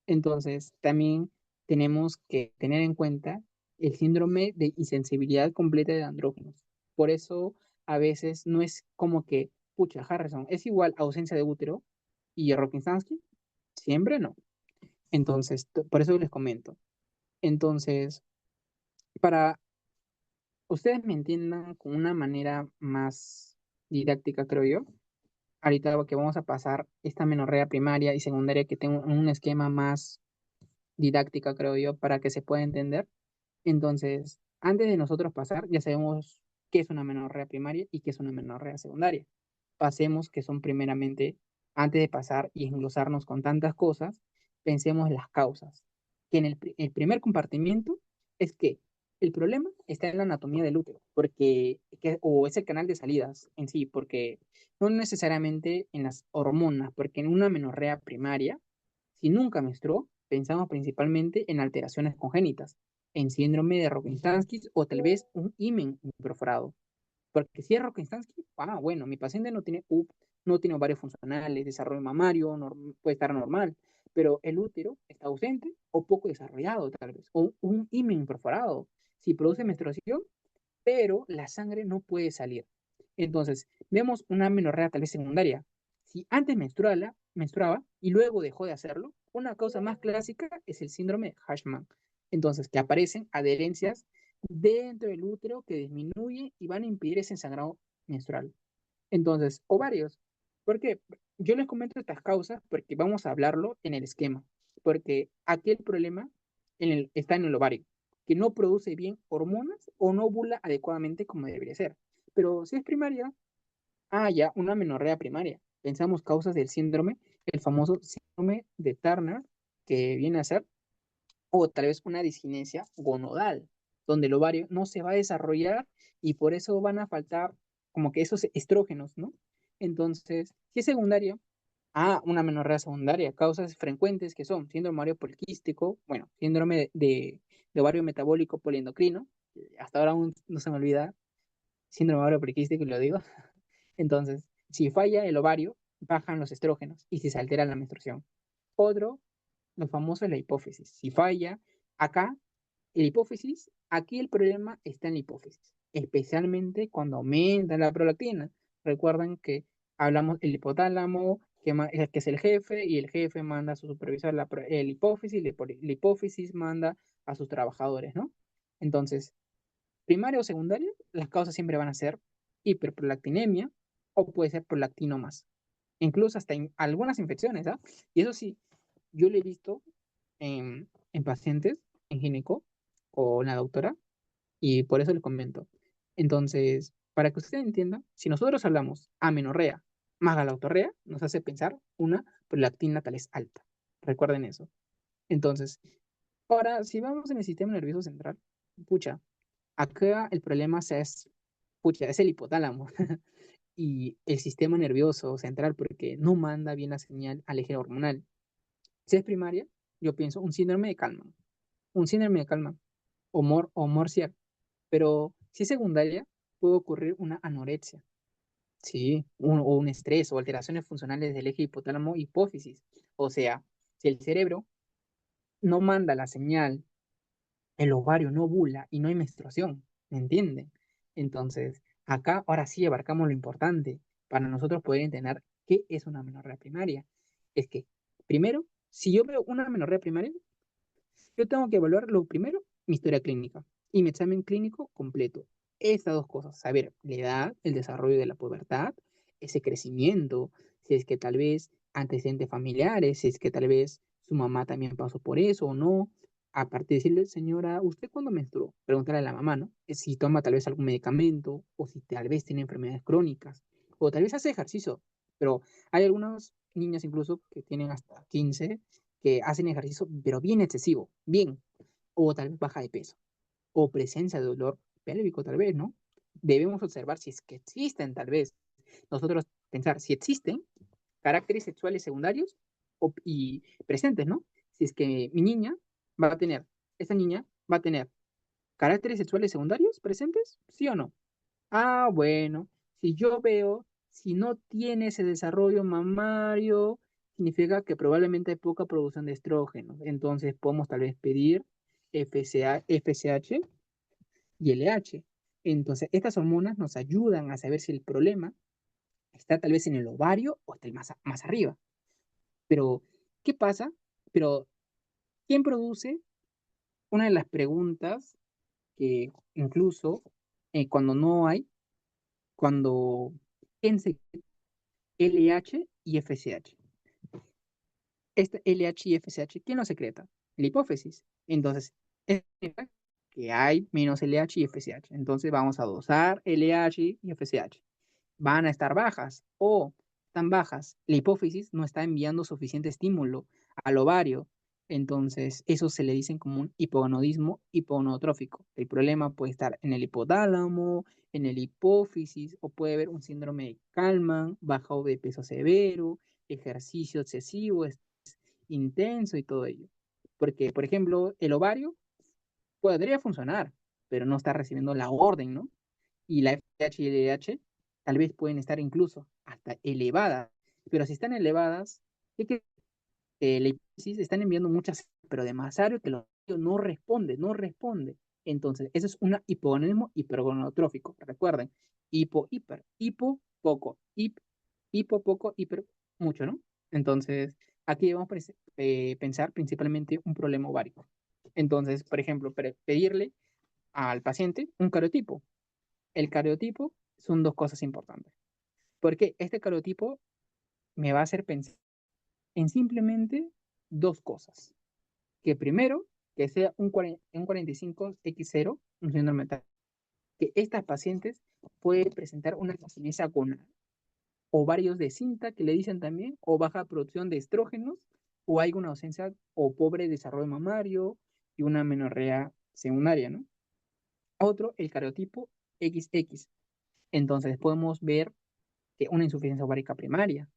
Speaker 2: Entonces, también tenemos que tener en cuenta el síndrome de insensibilidad completa de andrógenos. Por eso, a veces no es como que, pucha, Harrison, es igual ausencia de útero y Rokitansky, siempre no. Entonces, por eso les comento. Entonces, para ustedes me entiendan con una manera más didáctica, creo yo, ahorita que vamos a pasar esta menorrea primaria y secundaria que tengo un esquema más didáctica, creo yo, para que se pueda entender. Entonces, antes de nosotros pasar, ya sabemos qué es una menorrea primaria y qué es una menorrea secundaria. Pasemos que son primeramente, antes de pasar y englosarnos con tantas cosas, pensemos en las causas. Que en el primer compartimiento es que el problema está en la anatomía del útero, o es el canal de salidas en sí, porque no necesariamente en las hormonas, porque en una menorrea primaria, si nunca menstruó, pensamos principalmente en alteraciones congénitas, en síndrome de Rokitansky o tal vez un himen perforado. Porque si es Rokitansky, bueno, mi paciente no tiene ovarios funcionales, desarrollo mamario, puede estar normal, pero el útero está ausente o poco desarrollado tal vez, o un himen perforado. Si produce menstruación, pero la sangre no puede salir. Entonces, vemos una menorrea tal vez secundaria. Si antes menstruaba y luego dejó de hacerlo, una causa más clásica es el síndrome de Hashman. Entonces, que aparecen adherencias dentro del útero que disminuye y van a impedir ese sangrado menstrual. Entonces, ovarios. ¿Por qué? Yo les comento estas causas porque vamos a hablarlo en el esquema. Porque aquí el problema está en el ovario, que no produce bien hormonas o no ovula adecuadamente como debería ser. Pero si es primaria, ya, una menorrea primaria. Pensamos causas del síndrome, el famoso síndrome de Turner, que viene a ser o tal vez una disginesia gonodal, donde el ovario no se va a desarrollar y por eso van a faltar como que esos estrógenos, ¿no? Entonces, si es secundaria, una menorrea secundaria, causas frecuentes que son síndrome ovario poliquístico, bueno, síndrome de ovario metabólico poliendocrino, hasta ahora aún no se me olvida, síndrome ovario poliquístico, y lo digo. Entonces, si falla el ovario, bajan los estrógenos y si se altera la menstruación. Otro, lo famoso es la hipófisis. Si falla, acá, la hipófisis, aquí el problema está en la hipófisis, especialmente cuando aumenta la prolactina. Recuerden que hablamos del hipotálamo, que es el jefe, y el jefe manda a su supervisor el hipófisis, la hipófisis manda a sus trabajadores, ¿no? Entonces, primaria o secundaria, las causas siempre van a ser hiperprolactinemia o puede ser prolactino más. Incluso hasta algunas infecciones, ¿ah? Y eso sí, yo lo he visto en pacientes, en gineco, o la doctora, y por eso le comento. Entonces, para que usted entienda, si nosotros hablamos amenorrea más galactorrea, nos hace pensar una prolactina tal es alta. Recuerden eso. Entonces, ahora, si vamos en el sistema nervioso central, pucha, acá el problema pucha, es el hipotálamo y el sistema nervioso central porque no manda bien la señal al eje hormonal. Si es primaria, yo pienso un síndrome de calma o Morsier, pero si es secundaria, puede ocurrir una anorexia, sí, o un estrés o alteraciones funcionales del eje hipotálamo-hipófisis. O sea, si el cerebro no manda la señal, el ovario no ovula y no hay menstruación, ¿me entienden? Entonces, acá ahora sí abarcamos lo importante para nosotros poder entender qué es una menorrea primaria. Es que, primero, si yo veo una menorrea primaria, yo tengo que evaluar lo primero, mi historia clínica y mi examen clínico completo. Estas dos cosas, saber la edad, el desarrollo de la pubertad, ese crecimiento, si es que tal vez antecedentes familiares, si es que tal vez su mamá también pasó por eso o no. Aparte de decirle, señora, ¿usted cuándo menstruó? Preguntarle a la mamá, ¿no? Si toma tal vez algún medicamento o si tal vez tiene enfermedades crónicas o tal vez hace ejercicio. Pero hay algunas niñas incluso que tienen hasta 15 que hacen ejercicio, pero bien excesivo, bien, o tal vez baja de peso, o presencia de dolor pélvico, tal vez, ¿no? Debemos observar si es que existen, tal vez. Nosotros pensar si existen caracteres sexuales secundarios y presentes, ¿no? Si es que mi niña va a tener, esa niña va a tener caracteres sexuales secundarios presentes, ¿sí o no? Bueno, si yo veo, si no tiene ese desarrollo mamario, significa que probablemente hay poca producción de estrógenos. Entonces podemos tal vez pedir FSH y LH. Entonces, estas hormonas nos ayudan a saber si el problema está tal vez en el ovario o está más arriba. Pero, ¿qué pasa? Pero, ¿quién produce? Una de las preguntas que incluso cuando no hay, cuando en LH y FSH. Este LH y FSH, ¿quién lo secreta? La hipófisis. Entonces, es que hay menos LH y FSH. Entonces, vamos a dosar LH y FSH. Van a estar bajas o están bajas. La hipófisis no está enviando suficiente estímulo al ovario. Entonces, eso se le dice como un hipogonadismo hipogonadotrófico. El problema puede estar en el hipotálamo, en el hipófisis, o puede haber un síndrome de Kallmann, bajo de peso severo, ejercicio excesivo, intenso y todo ello. Porque, por ejemplo, el ovario podría funcionar, pero no está recibiendo la orden, ¿no? Y la FSH y el LH tal vez pueden estar incluso hasta elevadas, pero si están elevadas, es que la hipófisis están enviando muchas, pero demasiado que el ovario no responde. Entonces, eso es un hipogonadismo hipergonadotrófico. Recuerden, hipo, poco, hipo, poco, hiper, mucho, ¿no? Entonces, aquí debemos pensar principalmente un problema ovárico. Entonces, por ejemplo, pedirle al paciente un cariotipo. El cariotipo son dos cosas importantes, porque este cariotipo me va a hacer pensar en simplemente dos cosas. Que primero, que sea un 45X0, un síndrome tal, que estas pacientes pueden presentar una discinesia gonadal, ovarios de cinta, que le dicen también, o baja producción de estrógenos, o hay una ausencia o pobre desarrollo mamario y una menorrea secundaria, ¿no? Otro, el cariotipo XX. Entonces podemos ver que una insuficiencia ovárica primaria,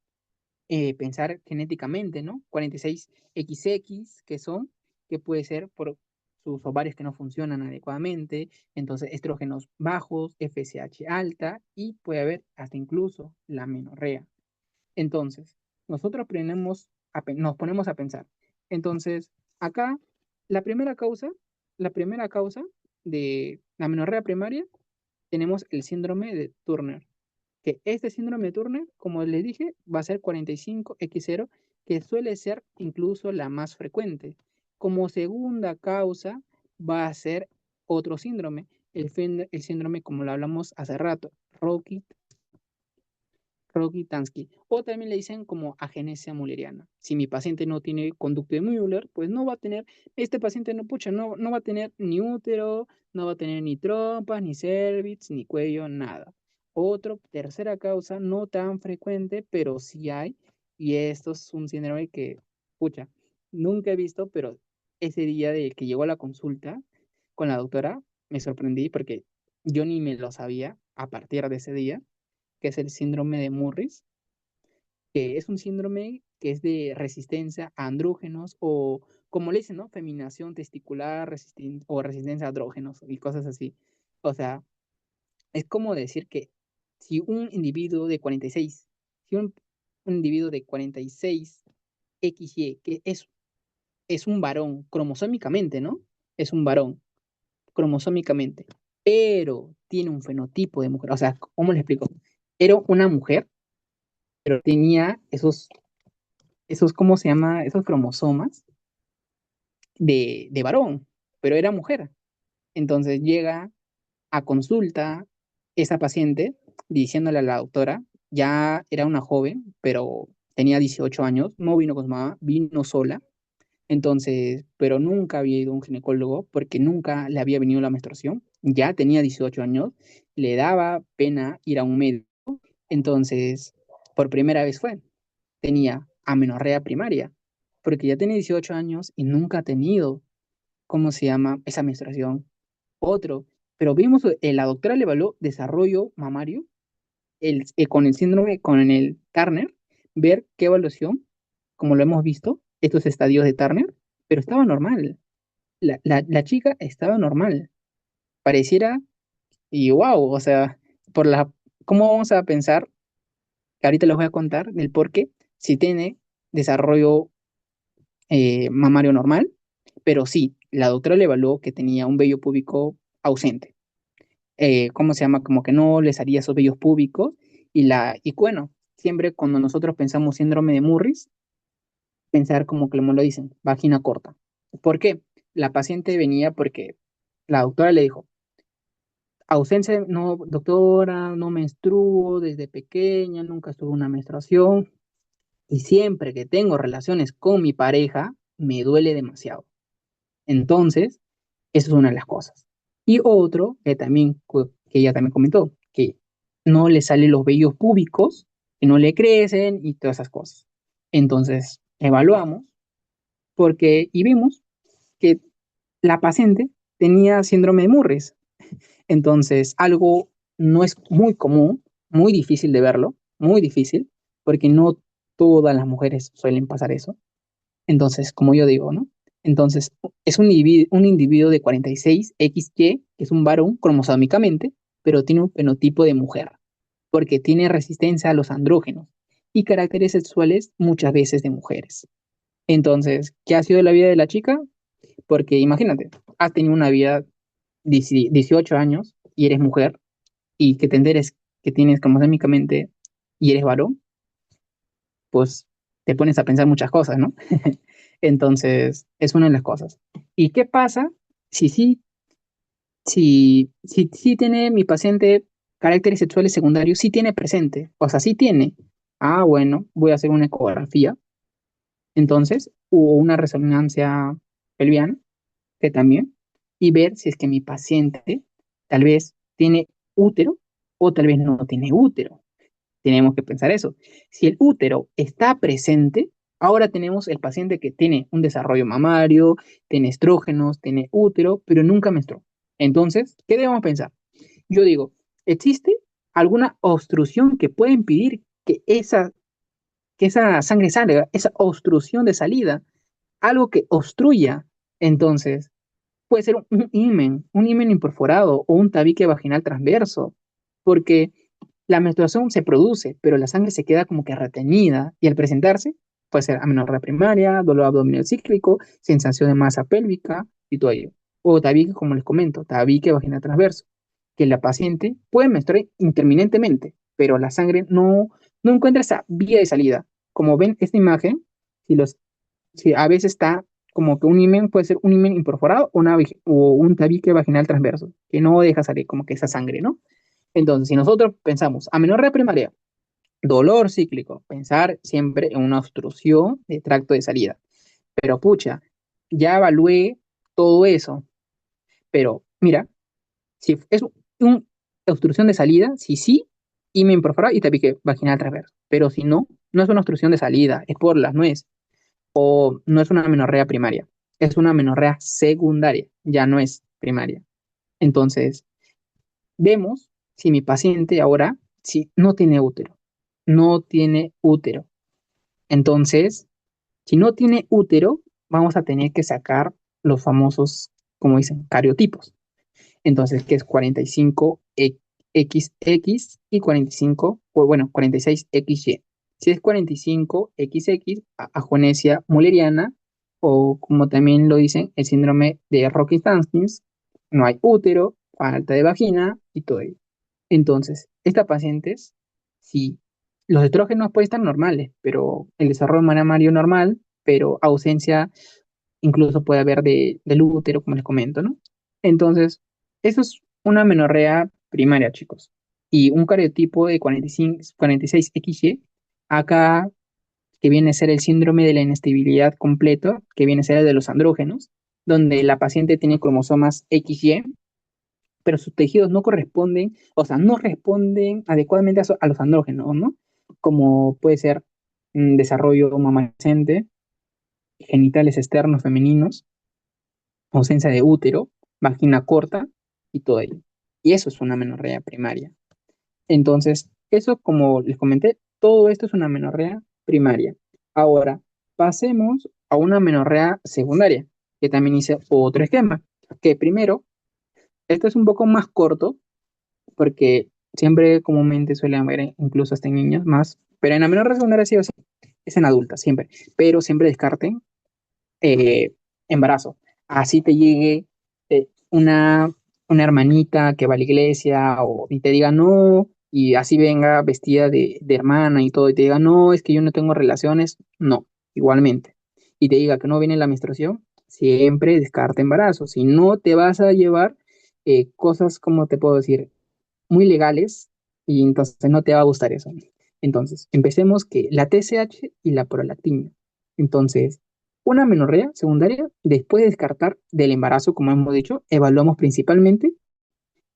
Speaker 2: pensar genéticamente, ¿no? 46XX, que son, que puede ser por sus ovarios que no funcionan adecuadamente, entonces estrógenos bajos, FSH alta y puede haber hasta incluso la menorrea. Entonces, nosotros nos ponemos a pensar. Entonces, acá, la primera causa, la primera causa de la menorrea primaria, tenemos el síndrome de Turner, que este síndrome de Turner, como les dije, va a ser 45X0, que suele ser incluso la más frecuente. Como segunda causa va a ser otro síndrome, el síndrome como lo hablamos hace rato, Rokitansky, o también le dicen como agenesia mulleriana. Si mi paciente no tiene conducto de Müller, pues no va a tener, este paciente no, pucha, no va a tener ni útero, no va a tener ni trompas, ni cervix, ni cuello, nada. Otro, tercera causa, no tan frecuente, pero sí hay, y esto es un síndrome que, pucha, nunca he visto, pero ese día de que llegó a la consulta con la doctora, me sorprendí porque yo ni me lo sabía a partir de ese día, que es el síndrome de Murris, que es un síndrome que es de resistencia a andrógenos o, como le dicen, ¿no? Feminación testicular o resistencia a andrógenos y cosas así. O sea, es como decir que si un individuo de 46, si un individuo de 46 XY, que es un varón cromosómicamente, ¿no? Es un varón cromosómicamente, pero tiene un fenotipo de mujer. O sea, ¿cómo le explico? Era una mujer, pero tenía ¿cómo se llama? Esos cromosomas de varón, pero era mujer. Entonces llega a consulta esa paciente diciéndole a la doctora, ya era una joven, pero tenía 18 años, no vino con su mamá, vino sola. Entonces, pero nunca había ido a un ginecólogo porque nunca le había venido la menstruación. Ya tenía 18 años, le daba pena ir a un médico. Entonces, por primera vez tenía amenorrea primaria, porque ya tiene 18 años y nunca ha tenido, ¿cómo se llama? Esa menstruación. Otro, pero vimos, la doctora le evaluó desarrollo mamario con el síndrome, con el Turner, ver qué evaluación, como lo hemos visto, estos estadios de Turner, pero estaba normal. La chica estaba normal. Pareciera, y wow, o sea, por la, ¿cómo vamos a pensar? Que ahorita les voy a contar del por qué, si tiene desarrollo mamario normal, pero sí, la doctora le evaluó que tenía un vello púbico ausente. ¿Cómo se llama? Como que no les haría esos vellos púbicos y bueno, siempre cuando nosotros pensamos síndrome de Murris, pensar como que lo dicen, vagina corta. ¿Por qué? La paciente venía porque la doctora le dijo, ausencia, no, doctora, no menstruo desde pequeña, nunca estuve en una menstruación y siempre que tengo relaciones con mi pareja, me duele demasiado. Entonces, eso es una de las cosas. Y otro que ella también comentó, que no le salen los vellos púbicos, que no le crecen y todas esas cosas. Entonces, evaluamos y vimos que la paciente tenía síndrome de Murris. Entonces, algo no es muy común, muy difícil de verlo, muy difícil, porque no todas las mujeres suelen pasar eso. Entonces, como yo digo, ¿no? Entonces, es un individuo de 46XY, que es un varón cromosómicamente, pero tiene un fenotipo de mujer, porque tiene resistencia a los andrógenos y caracteres sexuales muchas veces de mujeres. Entonces, ¿qué ha sido la vida de la chica? Porque imagínate, has tenido una vida 18 años y eres mujer y que te enteres que tienes cromosómicamente y eres varón, pues te pones a pensar muchas cosas, ¿no? Entonces, es una de las cosas. ¿Y qué pasa si sí Si tiene mi paciente caracteres sexuales secundarios, sí tiene presente, o sea, sí tiene. Ah, bueno, voy a hacer una ecografía, entonces, o una resonancia pelviana, que también, y ver si es que mi paciente tal vez tiene útero o tal vez no tiene útero. Tenemos que pensar eso. Si el útero está presente, ahora tenemos el paciente que tiene un desarrollo mamario, tiene estrógenos, tiene útero, pero nunca menstruó. Entonces, ¿qué debemos pensar? Yo digo, ¿existe alguna obstrucción que pueda impedir que esa sangre salga, esa obstrucción de salida, algo que obstruya? Entonces, puede ser un himen imperforado o un tabique vaginal transverso, porque la menstruación se produce, pero la sangre se queda como que retenida y al presentarse puede ser amenorrea primaria, dolor abdominal cíclico, sensación de masa pélvica y todo ello. O tabique, como les comento, tabique vaginal transverso, que la paciente puede menstruar interminentemente, pero la sangre no encuentra esa vía de salida. Como ven esta imagen, si los sí, a veces está como que un himen puede ser un himen imperforado o un tabique vaginal transverso, que no deja salir como que esa sangre, ¿no? Entonces, si nosotros pensamos amenorrea primaria, dolor cíclico, pensar siempre en una obstrucción de tracto de salida. Pero pucha, ya evalué todo eso, pero mira, si es una obstrucción de salida, si sí, himen imperforado y tabique vaginal transverso. Pero si no, no es una obstrucción de salida, es por las nueces o no es una amenorrea primaria, es una amenorrea secundaria, ya no es primaria. Entonces, vemos si mi paciente ahora si no tiene útero, no tiene útero. Entonces, si no tiene útero, vamos a tener que sacar los famosos, como dicen, cariotipos. Entonces, que es 45XX y 45, o bueno, 46XY. Si es 45XX, ajonesia mulleriana, o como también lo dicen, el síndrome de Rokitansky, no hay útero, falta de vagina y todo ello. Entonces, estas pacientes, si los estrógenos pueden estar normales, pero el desarrollo mamario normal, pero ausencia incluso puede haber del útero, como les comento, ¿no? Entonces, eso es una menorrea primaria, chicos. Y un cariotipo de 45, 46XY, acá, que viene a ser el síndrome de la inestabilidad completo, que viene a ser el de los andrógenos, donde la paciente tiene cromosomas XY, pero sus tejidos no corresponden, o sea, no responden adecuadamente a los andrógenos, ¿no? Como puede ser desarrollo mamacente, genitales externos femeninos, ausencia de útero, vagina corta y todo ello. Y eso es una menorrea primaria. Entonces, eso, como les comenté, todo esto es una menorrea primaria. Ahora, pasemos a una menorrea secundaria, que también hice otro esquema, que primero, esto es un poco más corto, porque siempre comúnmente suele haber incluso hasta en niños más, pero en la menorrea secundaria sí o sí, es en adultas, siempre, pero siempre descarten eh, embarazo. Así te llegue una hermanita que va a la iglesia y te diga no, y así venga vestida de hermana y todo, y te diga no, es que yo no tengo relaciones, no, igualmente. Y te diga que no viene la menstruación, siempre descarta embarazo. Si no te vas a llevar cosas, como te puedo decir, muy legales, y entonces no te va a gustar eso. Entonces, empecemos que la TSH y la prolactina. Entonces, una menorrea secundaria, después de descartar del embarazo, como hemos dicho, evaluamos principalmente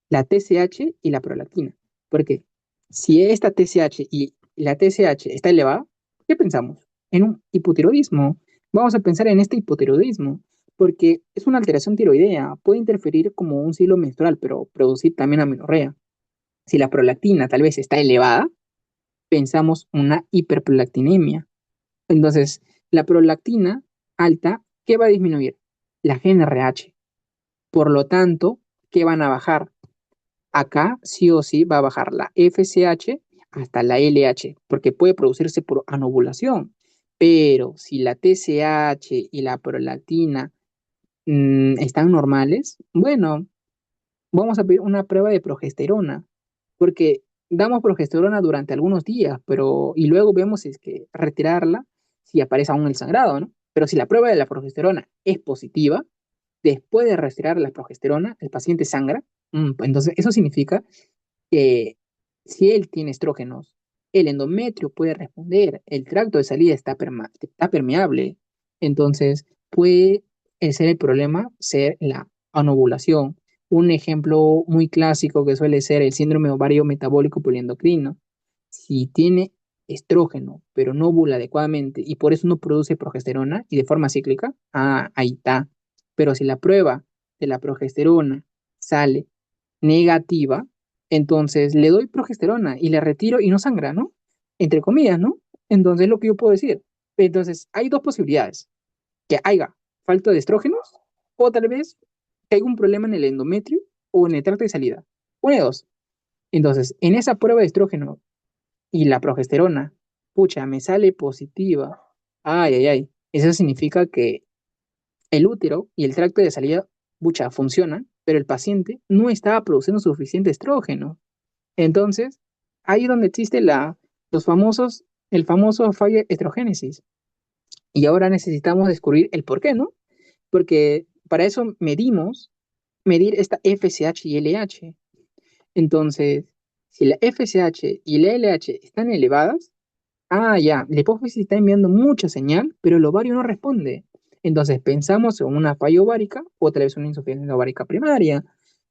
Speaker 2: la TSH y la prolactina. Porque si esta TSH y la TSH está elevada, ¿qué pensamos? En un hipotiroidismo. Vamos a pensar en este hipotiroidismo, porque es una alteración tiroidea, puede interferir como un ciclo menstrual, pero producir también amenorrea. Si la prolactina tal vez está elevada, pensamos una hiperprolactinemia. Entonces, la prolactina alta, ¿qué va a disminuir? La GnRH. Por lo tanto, ¿qué van a bajar? Acá sí o sí va a bajar la FSH hasta la LH, porque puede producirse por anovulación. Pero si la TSH y la prolactina están normales, bueno, vamos a pedir una prueba de progesterona, porque damos progesterona durante algunos días, y luego vemos si es que retirarla si aparece aún el sangrado, ¿no? Pero si la prueba de la progesterona es positiva, después de retirar la progesterona, el paciente sangra. Entonces, eso significa que si él tiene estrógenos, el endometrio puede responder, el tracto de salida está permeable, entonces puede ser el problema ser la anovulación. Un ejemplo muy clásico que suele ser el síndrome ovario metabólico poliendocrino. Si tiene estrógeno, pero no ovula adecuadamente y por eso no produce progesterona y de forma cíclica, ahí está. Pero si la prueba de la progesterona sale negativa, entonces le doy progesterona y le retiro y no sangra, ¿no? Entre comillas, ¿no? Entonces lo que yo puedo decir. Entonces hay dos posibilidades, que haya falta de estrógenos o tal vez que haya un problema en el endometrio o en el tracto de salida. Una de dos. Entonces, en esa prueba de estrógeno y la progesterona, pucha, me sale positiva. Ay, ay, ay. Eso significa que el útero y el tracto de salida, pucha, funcionan, pero el paciente no estaba produciendo suficiente estrógeno. Entonces, ahí es donde existe los famosos, el famoso fallo de estrogénesis. Y ahora necesitamos descubrir el por qué, ¿no? Porque para eso medir esta FSH y LH. Entonces, si la FSH y la LH están elevadas, ya, la hipófisis está enviando mucha señal, pero el ovario no responde. Entonces pensamos en una falla ovárica o tal vez una insuficiencia ovárica primaria.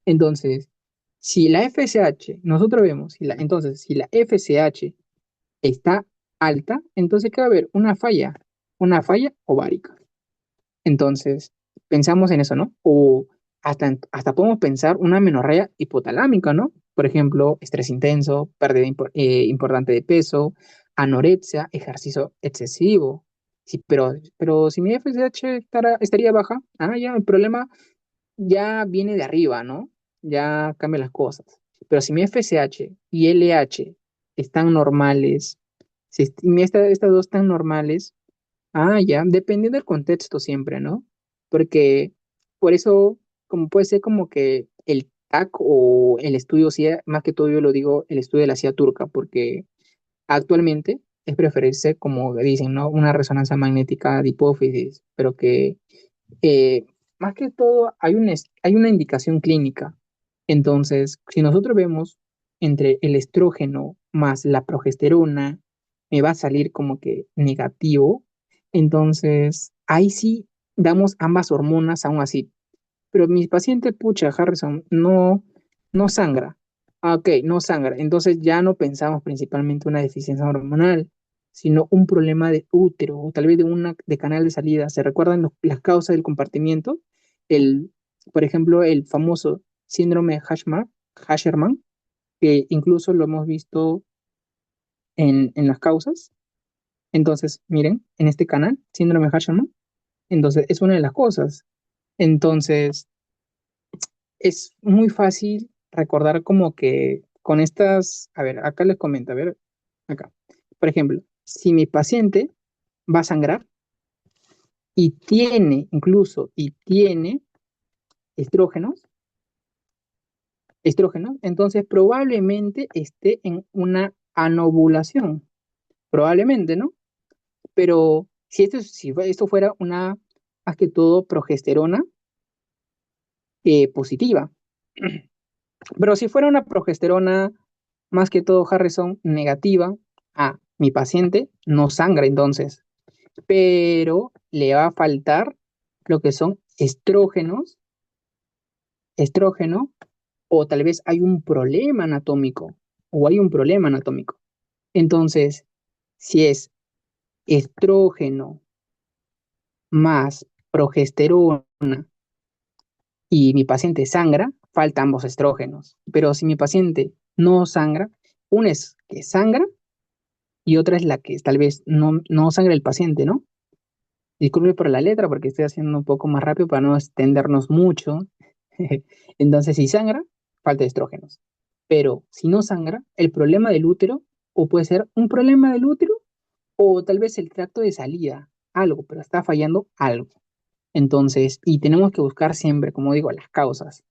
Speaker 2: Entonces, si la FSH, nosotros vemos, entonces, si la FSH está alta, entonces ¿qué va a haber? Una falla ovárica. Entonces, pensamos en eso, ¿no? O hasta podemos pensar una amenorrea hipotalámica, ¿no? Por ejemplo, estrés intenso, pérdida importante de peso, anorexia, ejercicio excesivo. Sí, pero si mi FSH estaría baja, ya el problema ya viene de arriba, ¿no? Ya cambia las cosas. Pero si mi FSH y LH están normales, estas dos están normales, ya, dependiendo del contexto siempre, ¿no? Porque por eso, como puede ser como que el TAC o el estudio CIA, más que todo yo lo digo, el estudio de la CIA turca, porque actualmente es preferirse, como dicen, ¿no? Una resonancia magnética de hipófisis, pero que eh, más que todo hay una indicación clínica. Entonces, si nosotros vemos entre el estrógeno más la progesterona, me va a salir como que negativo. Entonces, ahí sí damos ambas hormonas aún así. Pero mi paciente, pucha, Harrison, no sangra. Ok, no sangra. Entonces ya no pensamos principalmente una deficiencia hormonal, sino un problema de útero o tal vez de canal de salida. ¿Se recuerdan las causas del compartimiento? El, por ejemplo, el famoso síndrome de Hasherman, que incluso lo hemos visto en las causas. Entonces, miren, en este canal, síndrome de Hasherman, entonces es una de las cosas. Entonces, es muy fácil recordar como que con estas, a ver, acá les comento, a ver, acá. Por ejemplo, si mi paciente va a sangrar y tiene estrógenos, entonces probablemente esté en una anovulación, probablemente, ¿no? Pero si esto fuera más que todo, progesterona positiva. Pero si fuera una progesterona, más que todo Harrison, negativa, mi paciente no sangra entonces, pero le va a faltar lo que son estrógeno, o tal vez hay un problema anatómico, o hay un problema anatómico. Entonces, si es estrógeno más progesterona y mi paciente sangra, faltan ambos estrógenos. Pero si mi paciente no sangra, una es que sangra y otra es la que tal vez no sangra el paciente, ¿no? Disculpe por la letra porque estoy haciendo un poco más rápido para no extendernos mucho. Entonces, si sangra, falta de estrógenos. Pero si no sangra, el problema del útero, o puede ser un problema del útero, o tal vez el tracto de salida, algo, pero está fallando algo. Entonces, y tenemos que buscar siempre, como digo, las causas,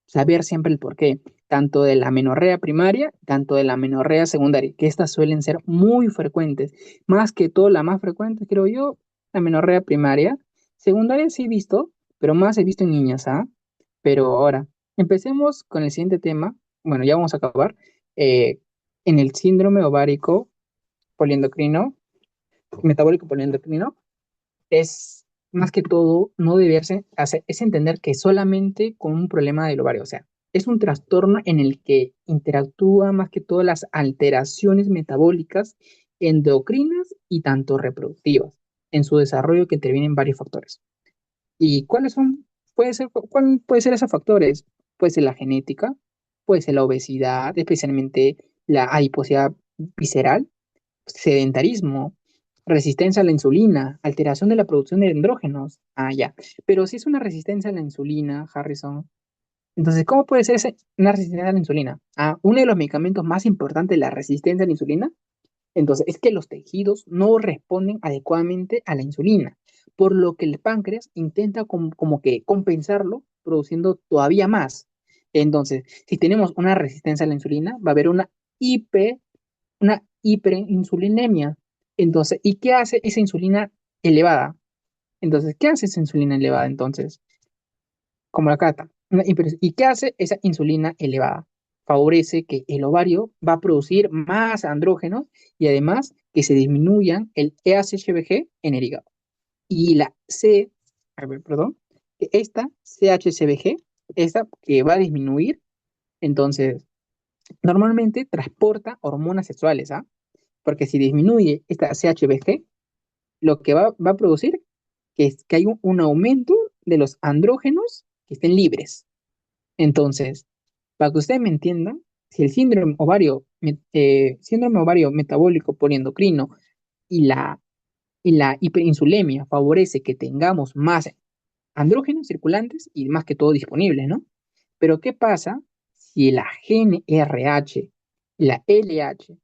Speaker 2: saber siempre el porqué, tanto de la menorrea primaria, tanto de la menorrea secundaria, que estas suelen ser muy frecuentes, más que todo la más frecuente, creo yo, la menorrea primaria. Secundaria sí he visto, pero más he visto en niñas, ¿ah? Pero ahora, empecemos con el siguiente tema. Bueno, ya vamos a acabar. Eh, en el síndrome ovárico poliendocrino, metabólico poliendocrino, es más que todo no deberse hacer, es entender que solamente con un problema del ovario, o sea, es un trastorno en el que interactúa más que todo las alteraciones metabólicas endocrinas y tanto reproductivas en su desarrollo que intervienen varios factores. ¿Y cuáles son? ¿Cuál puede ser esos factores? Puede ser la genética, puede ser la obesidad, especialmente la adiposidad visceral, sedentarismo, resistencia a la insulina, alteración de la producción de andrógenos. Ah, ya. Pero si es una resistencia a la insulina, Harrison, entonces, ¿cómo puede ser una resistencia a la insulina? Ah, uno de los medicamentos más importantes de la resistencia a la insulina, entonces, es que los tejidos no responden adecuadamente a la insulina, por lo que el páncreas intenta como que compensarlo produciendo todavía más. Entonces, si tenemos una resistencia a la insulina, va a haber hiper, una hiperinsulinemia. Entonces, ¿y qué hace esa insulina elevada? Entonces, ¿qué hace esa insulina elevada? Entonces, como la cata. ¿Y qué hace esa insulina elevada? Favorece que el ovario va a producir más andrógenos y además que se disminuyan el EACHBG en el hígado. Y la C, a ver, perdón, esta CHCBG, esta que va a disminuir, entonces normalmente transporta hormonas sexuales, ¿ah? Porque si disminuye esta CHBG, lo que va a producir es que hay un aumento de los andrógenos que estén libres. Entonces, para que ustedes me entiendan, si el síndrome ovario metabólico poliendocrino y la hiperinsulemia favorece que tengamos más andrógenos circulantes y más que todo disponibles, ¿no? Pero ¿qué pasa si la GnRH y la LH?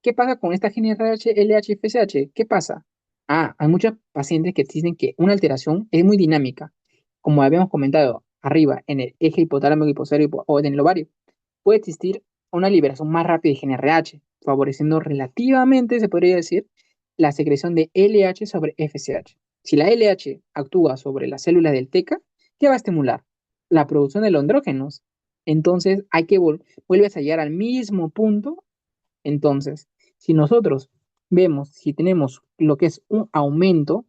Speaker 2: ¿Qué pasa con esta GnRH, LH y FSH? ¿Qué pasa? Ah, hay muchos pacientes que dicen que una alteración es muy dinámica, como habíamos comentado arriba, en el eje hipotálago, hiposalámico o en el ovario. Puede existir una liberación más rápida de GnRH, favoreciendo relativamente, se podría decir, la secreción de LH sobre FSH. Si la LH actúa sobre las células del TECA, ¿qué va a estimular? La producción de los andrógenos. Entonces, vuelves a llegar al mismo punto. Entonces, si nosotros vemos, si tenemos lo que es un aumento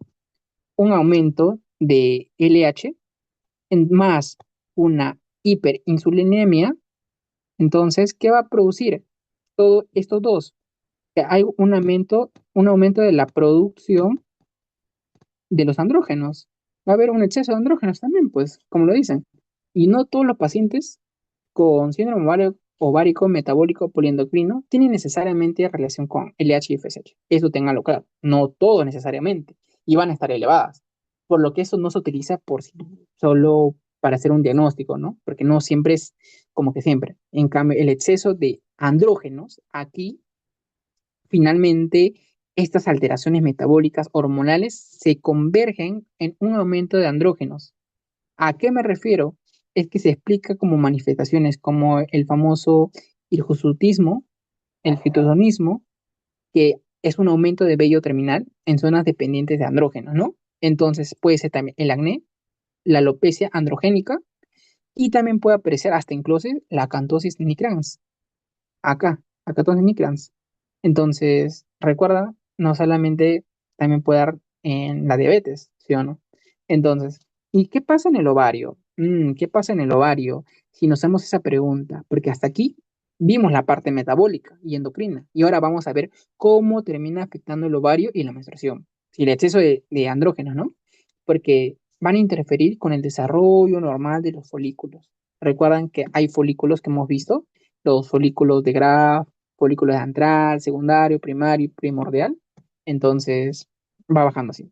Speaker 2: de LH más una hiperinsulinemia, entonces, ¿qué va a producir todos estos dos? Que hay un aumento de la producción de los andrógenos. Va a haber un exceso de andrógenos también, pues, como lo dicen. Y no todos los pacientes con síndrome ovárico metabólico poliendocrino tienen necesariamente relación con LH y FSH. Eso ténganlo claro. No todo necesariamente. Y van a estar elevadas. Por lo que eso no se utiliza solo para hacer un diagnóstico, ¿no? Porque no siempre es como que siempre. En cambio, el exceso de andrógenos aquí finalmente, estas alteraciones metabólicas hormonales se convergen en un aumento de andrógenos. ¿A qué me refiero? Es que se explica como manifestaciones como el famoso hirsutismo, el fitosonismo, que es un aumento de vello terminal en zonas dependientes de andrógenos, ¿no? Entonces puede ser también el acné, la alopecia androgénica y también puede aparecer hasta incluso la acantosis nigrans. Acá Nigrans. Entonces, recuerda, no solamente también puede dar en la diabetes, ¿sí o no? Entonces, ¿y qué pasa en el ovario? ¿Qué pasa en el ovario si nos hacemos esa pregunta? Porque hasta aquí vimos la parte metabólica y endocrina, y ahora vamos a ver cómo termina afectando el ovario y la menstruación. Si el exceso de andrógenos, ¿no? Porque van a interferir con el desarrollo normal de los folículos. Recuerdan que hay folículos que hemos visto, los folículos de Graf, folículos de antral, secundario, primario y primordial. Entonces, va bajando así.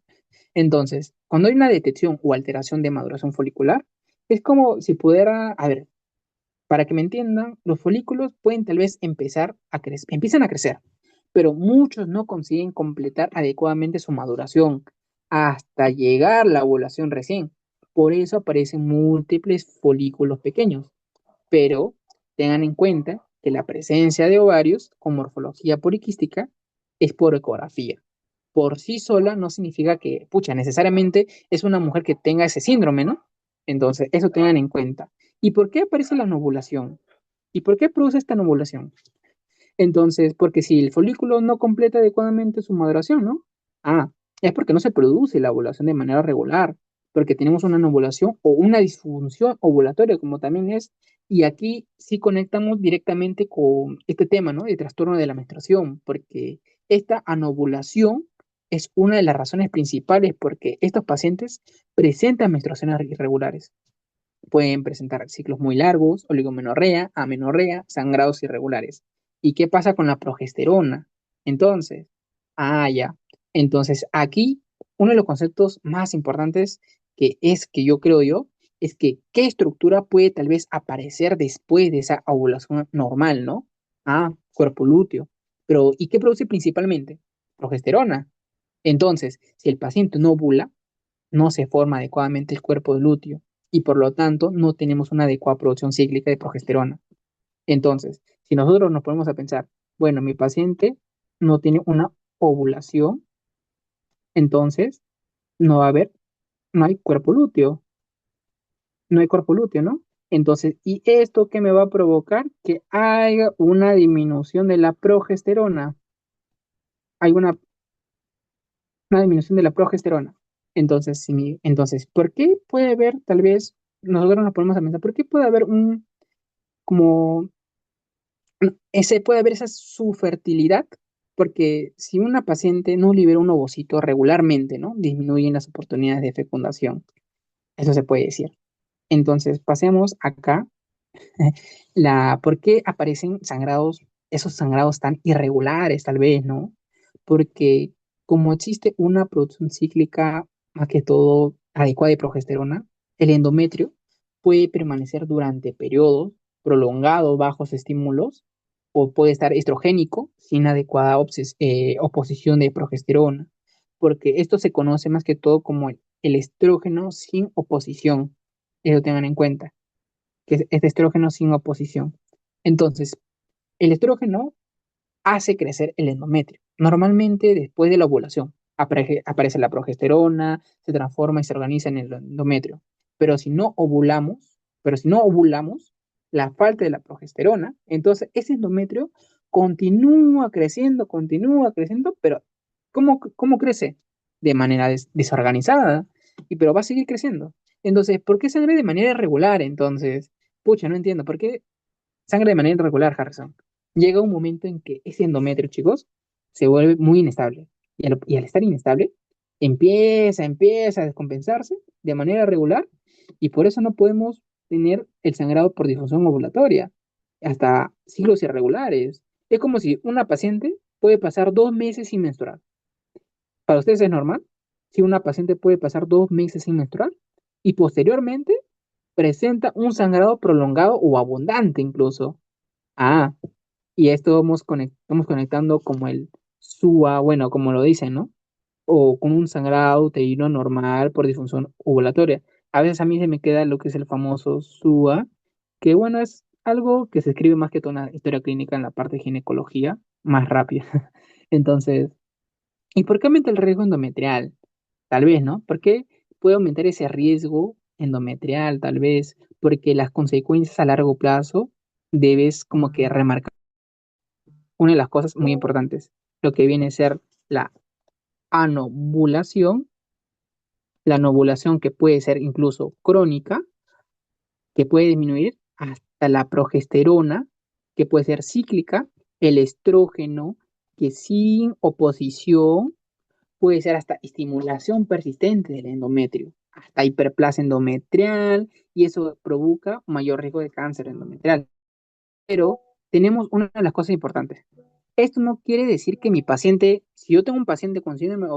Speaker 2: Entonces, cuando hay una detección o alteración de maduración folicular, es como si pudiera, a ver, para que me entiendan, los folículos pueden tal vez empezar a crecer, empiezan a crecer, pero muchos no consiguen completar adecuadamente su maduración hasta llegar a la ovulación recién. Por eso aparecen múltiples folículos pequeños, pero tengan en cuenta que la presencia de ovarios con morfología poliquística es por ecografía. por sí sola no significa que, pucha, necesariamente es una mujer que tenga ese síndrome, ¿no? Entonces, eso tengan en cuenta. ¿Y por qué aparece la ovulación? ¿Y por qué produce esta ovulación? Entonces, porque si el folículo no completa adecuadamente su maduración, ¿no? Ah, es porque no se produce la ovulación de manera regular, porque tenemos una anovulación o una disfunción ovulatoria, como también es, y aquí sí conectamos directamente con este tema, ¿no? De trastorno de la menstruación, porque esta anovulación es una de las razones principales porque estos pacientes presentan menstruaciones irregulares. Pueden presentar ciclos muy largos, oligomenorrea, amenorrea, sangrados irregulares. ¿Y qué pasa con la progesterona? Entonces, ya. Entonces, aquí uno de los conceptos más importantes que yo creo yo es que qué estructura puede tal vez aparecer después de esa ovulación normal, ¿no? Cuerpo lúteo. Pero, ¿y qué produce principalmente? Progesterona. Entonces, si el paciente no ovula, no se forma adecuadamente el cuerpo lúteo y por lo tanto no tenemos una adecuada producción cíclica de progesterona. Entonces, si nosotros nos ponemos a pensar, bueno, mi paciente no tiene una ovulación, entonces no va a haber, no hay cuerpo lúteo, no hay cuerpo lúteo, ¿no? Entonces, ¿y esto qué me va a provocar? Que haya una disminución de la progesterona. Hay una disminución de la progesterona. Entonces, entonces, ¿por qué puede haber, tal vez, nosotros nos ponemos a pensar, ¿por qué puede haber como, ese, puede haber esa subfertilidad? Porque si una paciente no libera un ovocito regularmente, ¿no? Disminuyen las oportunidades de fecundación. Eso se puede decir. Entonces, pasemos acá. ¿Por qué aparecen sangrados, esos sangrados tan irregulares, tal vez, ¿no? Porque como existe una producción cíclica, más que todo adecuada de progesterona, el endometrio puede permanecer durante periodos prolongados bajos estímulos o puede estar estrogénico sin adecuada oposición de progesterona, porque esto se conoce más que todo como el estrógeno sin oposición. Eso tengan en cuenta que es de estrógeno sin oposición. Entonces, el estrógeno hace crecer el endometrio. Normalmente después de la ovulación aparece la progesterona, se transforma y se organiza en el endometrio. Pero si no ovulamos, la falta de la progesterona, entonces ese endometrio continúa creciendo, pero ¿cómo crece? De manera desorganizada, pero va a seguir creciendo. Entonces, ¿por qué sangre de manera irregular? Entonces, pucha, no entiendo. ¿Por qué sangre de manera irregular, Harrison? Llega un momento en que ese endometrio, chicos, se vuelve muy inestable. Y al estar inestable, empieza a descompensarse de manera regular y por eso no podemos tener el sangrado por disfunción ovulatoria hasta ciclos irregulares. Es como si una paciente puede pasar 2 meses sin menstruar. ¿Para ustedes es normal? Si una paciente puede pasar 2 meses sin menstruar y posteriormente presenta un sangrado prolongado o abundante incluso. Ah, y esto vamos conectando como el SUA, bueno, como lo dicen, ¿no? O con un sangrado uterino normal por disfunción ovulatoria. A veces a mí se me queda lo que es el famoso SUA, que bueno, es algo que se escribe más que toda una historia clínica en la parte de ginecología, más rápida. Entonces, ¿y por qué aumenta el riesgo endometrial? Tal vez, ¿no? ¿Por qué puede aumentar ese riesgo endometrial? Tal vez porque las consecuencias a largo plazo debes como que remarcar una de las cosas muy importantes, lo que viene a ser la anovulación, la anovulación que puede ser incluso crónica, que puede disminuir hasta la progesterona, que puede ser cíclica, el estrógeno, que sin oposición puede ser hasta estimulación persistente del endometrio, hasta hiperplasia endometrial, y eso provoca mayor riesgo de cáncer endometrial. Pero tenemos una de las cosas importantes. Esto no quiere decir que mi paciente, si yo tengo un paciente con síndrome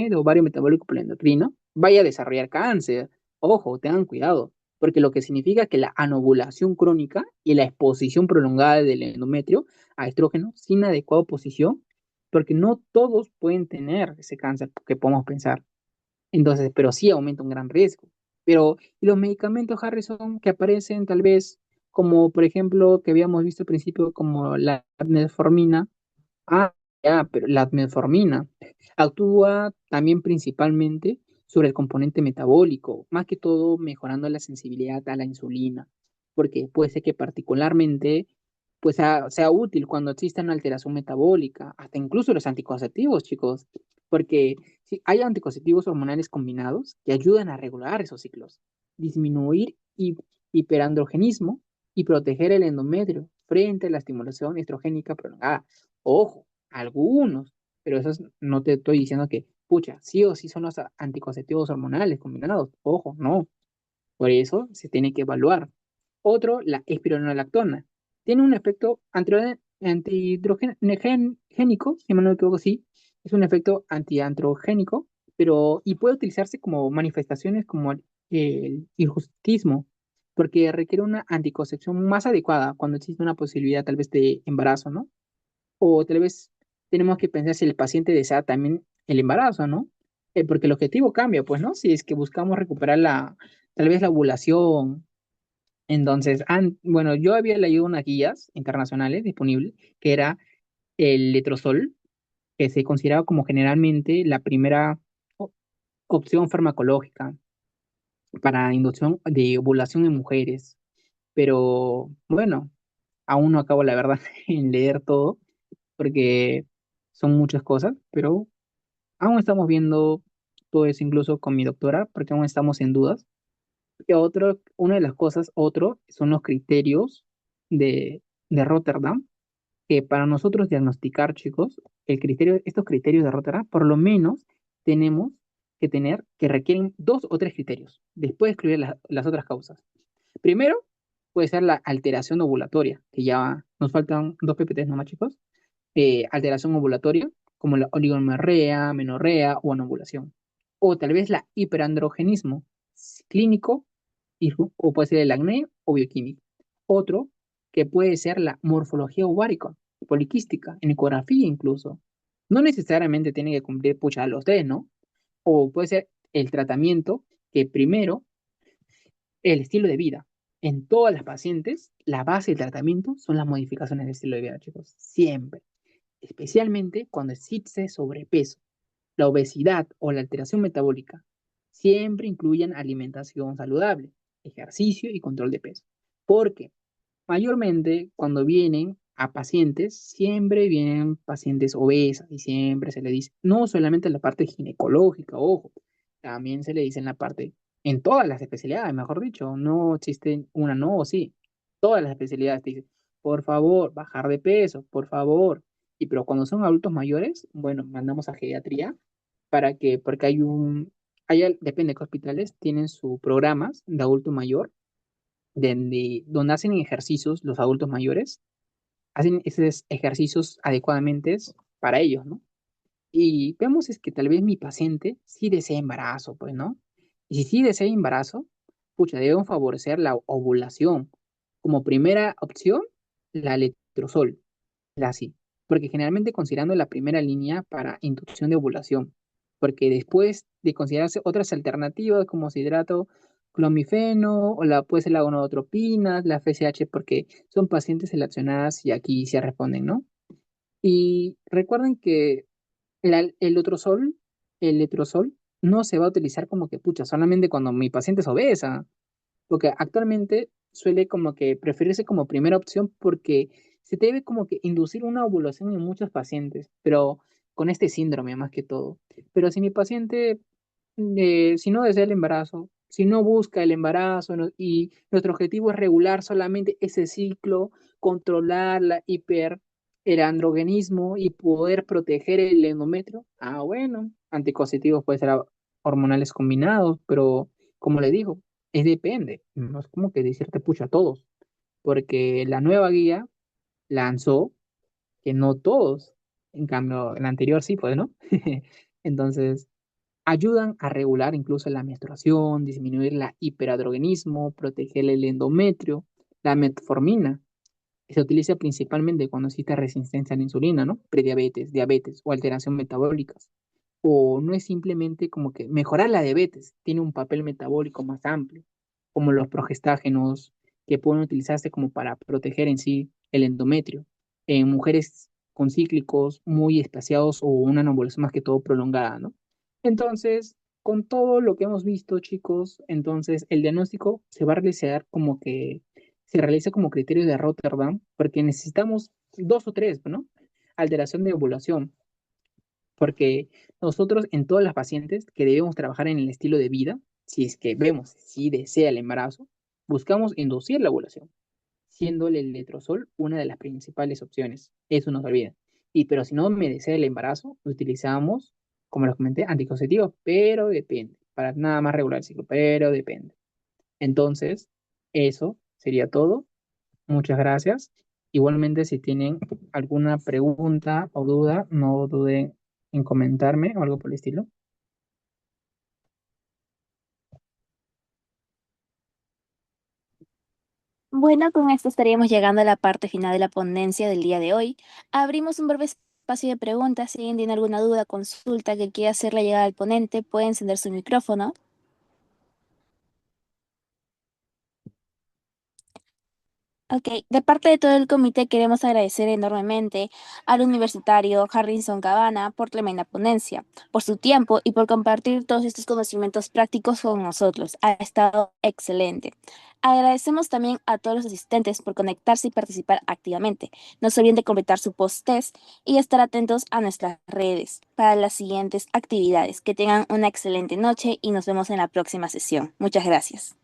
Speaker 2: de ovario metabólico poleendocrino, vaya a desarrollar cáncer. Ojo, tengan cuidado, porque lo que significa que la anovulación crónica y la exposición prolongada del endometrio a estrógeno sin adecuada oposición, porque no todos pueden tener ese cáncer que podemos pensar. Entonces, pero sí aumenta un gran riesgo. Pero, ¿y los medicamentos, Harrison, que aparecen tal vez como, por ejemplo, que habíamos visto al principio, como la metformina? Ya, pero la metformina actúa también principalmente sobre el componente metabólico, más que todo mejorando la sensibilidad a la insulina, porque puede ser que particularmente pues sea útil cuando exista una alteración metabólica, hasta incluso los anticonceptivos, chicos, porque si hay anticonceptivos hormonales combinados que ayudan a regular esos ciclos, disminuir hiperandrogenismo y proteger el endometrio frente a la estimulación estrogénica prolongada. Ojo, algunos, pero esos no te estoy diciendo que, pucha, sí o sí son los anticonceptivos hormonales combinados. Ojo, no. Por eso se tiene que evaluar. Otro, la espironolactona. Tiene un efecto antihidrogénico, si mal no me equivoco, sí. Es un efecto antiandrogénico, pero y puede utilizarse como manifestaciones como el hirsutismo, porque requiere una anticoncepción más adecuada cuando existe una posibilidad tal vez de embarazo, ¿no? O tal vez tenemos que pensar si el paciente desea también el embarazo, ¿no? Porque el objetivo cambia, pues, ¿no? Si es que buscamos recuperar tal vez la ovulación. Entonces, bueno, yo había leído unas guías internacionales disponibles, que era el letrozol, que se consideraba como generalmente la primera o- opción farmacológica para inducción de ovulación en mujeres. Pero bueno, aún no acabo la verdad en leer todo, porque son muchas cosas, pero aún estamos viendo todo eso incluso con mi doctora, porque aún estamos en dudas. Y una de las cosas, son los criterios de, de Rotterdam, que para nosotros diagnosticar, chicos, estos criterios de Rotterdam, por lo menos tenemos que requieren dos o tres criterios, después de excluir las otras causas. Primero, puede ser la alteración ovulatoria, que ya nos faltan dos PPTs nomás, chicos. Alteración ovulatoria, como la oligomenorrea, menorrea o anovulación. O tal vez la hiperandrogenismo clínico, o puede ser el acné o bioquímico. Otro, que puede ser la morfología ovárica, poliquística, en ecografía incluso. No necesariamente tiene que cumplir pucha los D, ¿no? O puede ser el tratamiento, que primero el estilo de vida. En todas las pacientes, la base del tratamiento son las modificaciones del estilo de vida, chicos. Siempre. Especialmente cuando existe sobrepeso, la obesidad o la alteración metabólica. Siempre incluyen alimentación saludable, ejercicio y control de peso. Porque mayormente cuando vienen a pacientes, siempre vienen pacientes obesas y siempre se le dice, no solamente en la parte ginecológica, ojo, también se le dice en la parte, en todas las especialidades, mejor dicho, no existe una no o sí, todas las especialidades te dicen, por favor, bajar de peso, por favor. Y pero cuando son adultos mayores, bueno, mandamos a geriatría porque depende de qué hospitales, tienen sus programas de adulto mayor donde hacen ejercicios los adultos mayores, hacen esos ejercicios adecuadamente para ellos, ¿no? Y vemos es que tal vez mi paciente sí desea embarazo, pues, ¿no? Y si sí desea embarazo, pucha, debemos favorecer la ovulación. Como primera opción, la letrozol, la sí, porque generalmente considerando la primera línea para inducción de ovulación, porque después de considerarse otras alternativas como citrato, clomifeno o puede ser la gonadotropina, la FSH, porque son pacientes seleccionadas y aquí se responden, ¿no? Y recuerden que el letrozol, no se va a utilizar como que, pucha, solamente cuando mi paciente es obesa, porque actualmente suele como que preferirse como primera opción porque se debe como que inducir una ovulación en muchos pacientes, pero con este síndrome más que todo. Pero si mi paciente, si no desea el embarazo, si no busca el embarazo y nuestro objetivo es regular solamente ese ciclo, controlar el androgenismo y poder proteger el endometrio, bueno, anticonceptivos puede ser hormonales combinados, pero como le digo, depende, no es como que decirte pucha a todos, porque la nueva guía lanzó que no todos, en cambio, la anterior sí, pues, ¿no? Entonces, ayudan a regular incluso la menstruación, disminuir la hiperadrogenismo, proteger el endometrio, la metformina. Se utiliza principalmente cuando existe resistencia a la insulina, ¿no? Prediabetes, diabetes o alteración metabólicas. O no es simplemente como que mejorar la diabetes, tiene un papel metabólico más amplio, como los progestágenos que pueden utilizarse como para proteger en sí el endometrio en mujeres concíclicos muy espaciados o una nebulosa más que todo prolongada, ¿no? Entonces, con todo lo que hemos visto, chicos, entonces el diagnóstico se va a realizar como que se realiza como criterio de Rotterdam, porque necesitamos dos o tres, ¿no? Alteración de ovulación, porque nosotros en todas las pacientes que debemos trabajar en el estilo de vida, si es que vemos si desea el embarazo, buscamos inducir la ovulación, siendo el letrozol una de las principales opciones. Eso no se olvida. Y pero si no me desea el embarazo, utilizamos, como les comenté, anticonceptivos, pero depende. Para nada más regular el ciclo, pero depende. Entonces, eso sería todo. Muchas gracias. Igualmente, si tienen alguna pregunta o duda, no duden en comentarme o algo por el estilo.
Speaker 1: Bueno, con esto estaríamos llegando a la parte final de la ponencia del día de hoy. Abrimos un breve espacio de preguntas. Si alguien tiene alguna duda, consulta que quiera hacerle llegar al ponente, puede encender su micrófono. Ok, de parte de todo el comité queremos agradecer enormemente al universitario Harrison Cabana por tremenda ponencia, por su tiempo y por compartir todos estos conocimientos prácticos con nosotros. Ha estado excelente. Agradecemos también a todos los asistentes por conectarse y participar activamente. No se olviden de completar su post-test y estar atentos a nuestras redes para las siguientes actividades. Que tengan una excelente noche y nos vemos en la próxima sesión. Muchas gracias.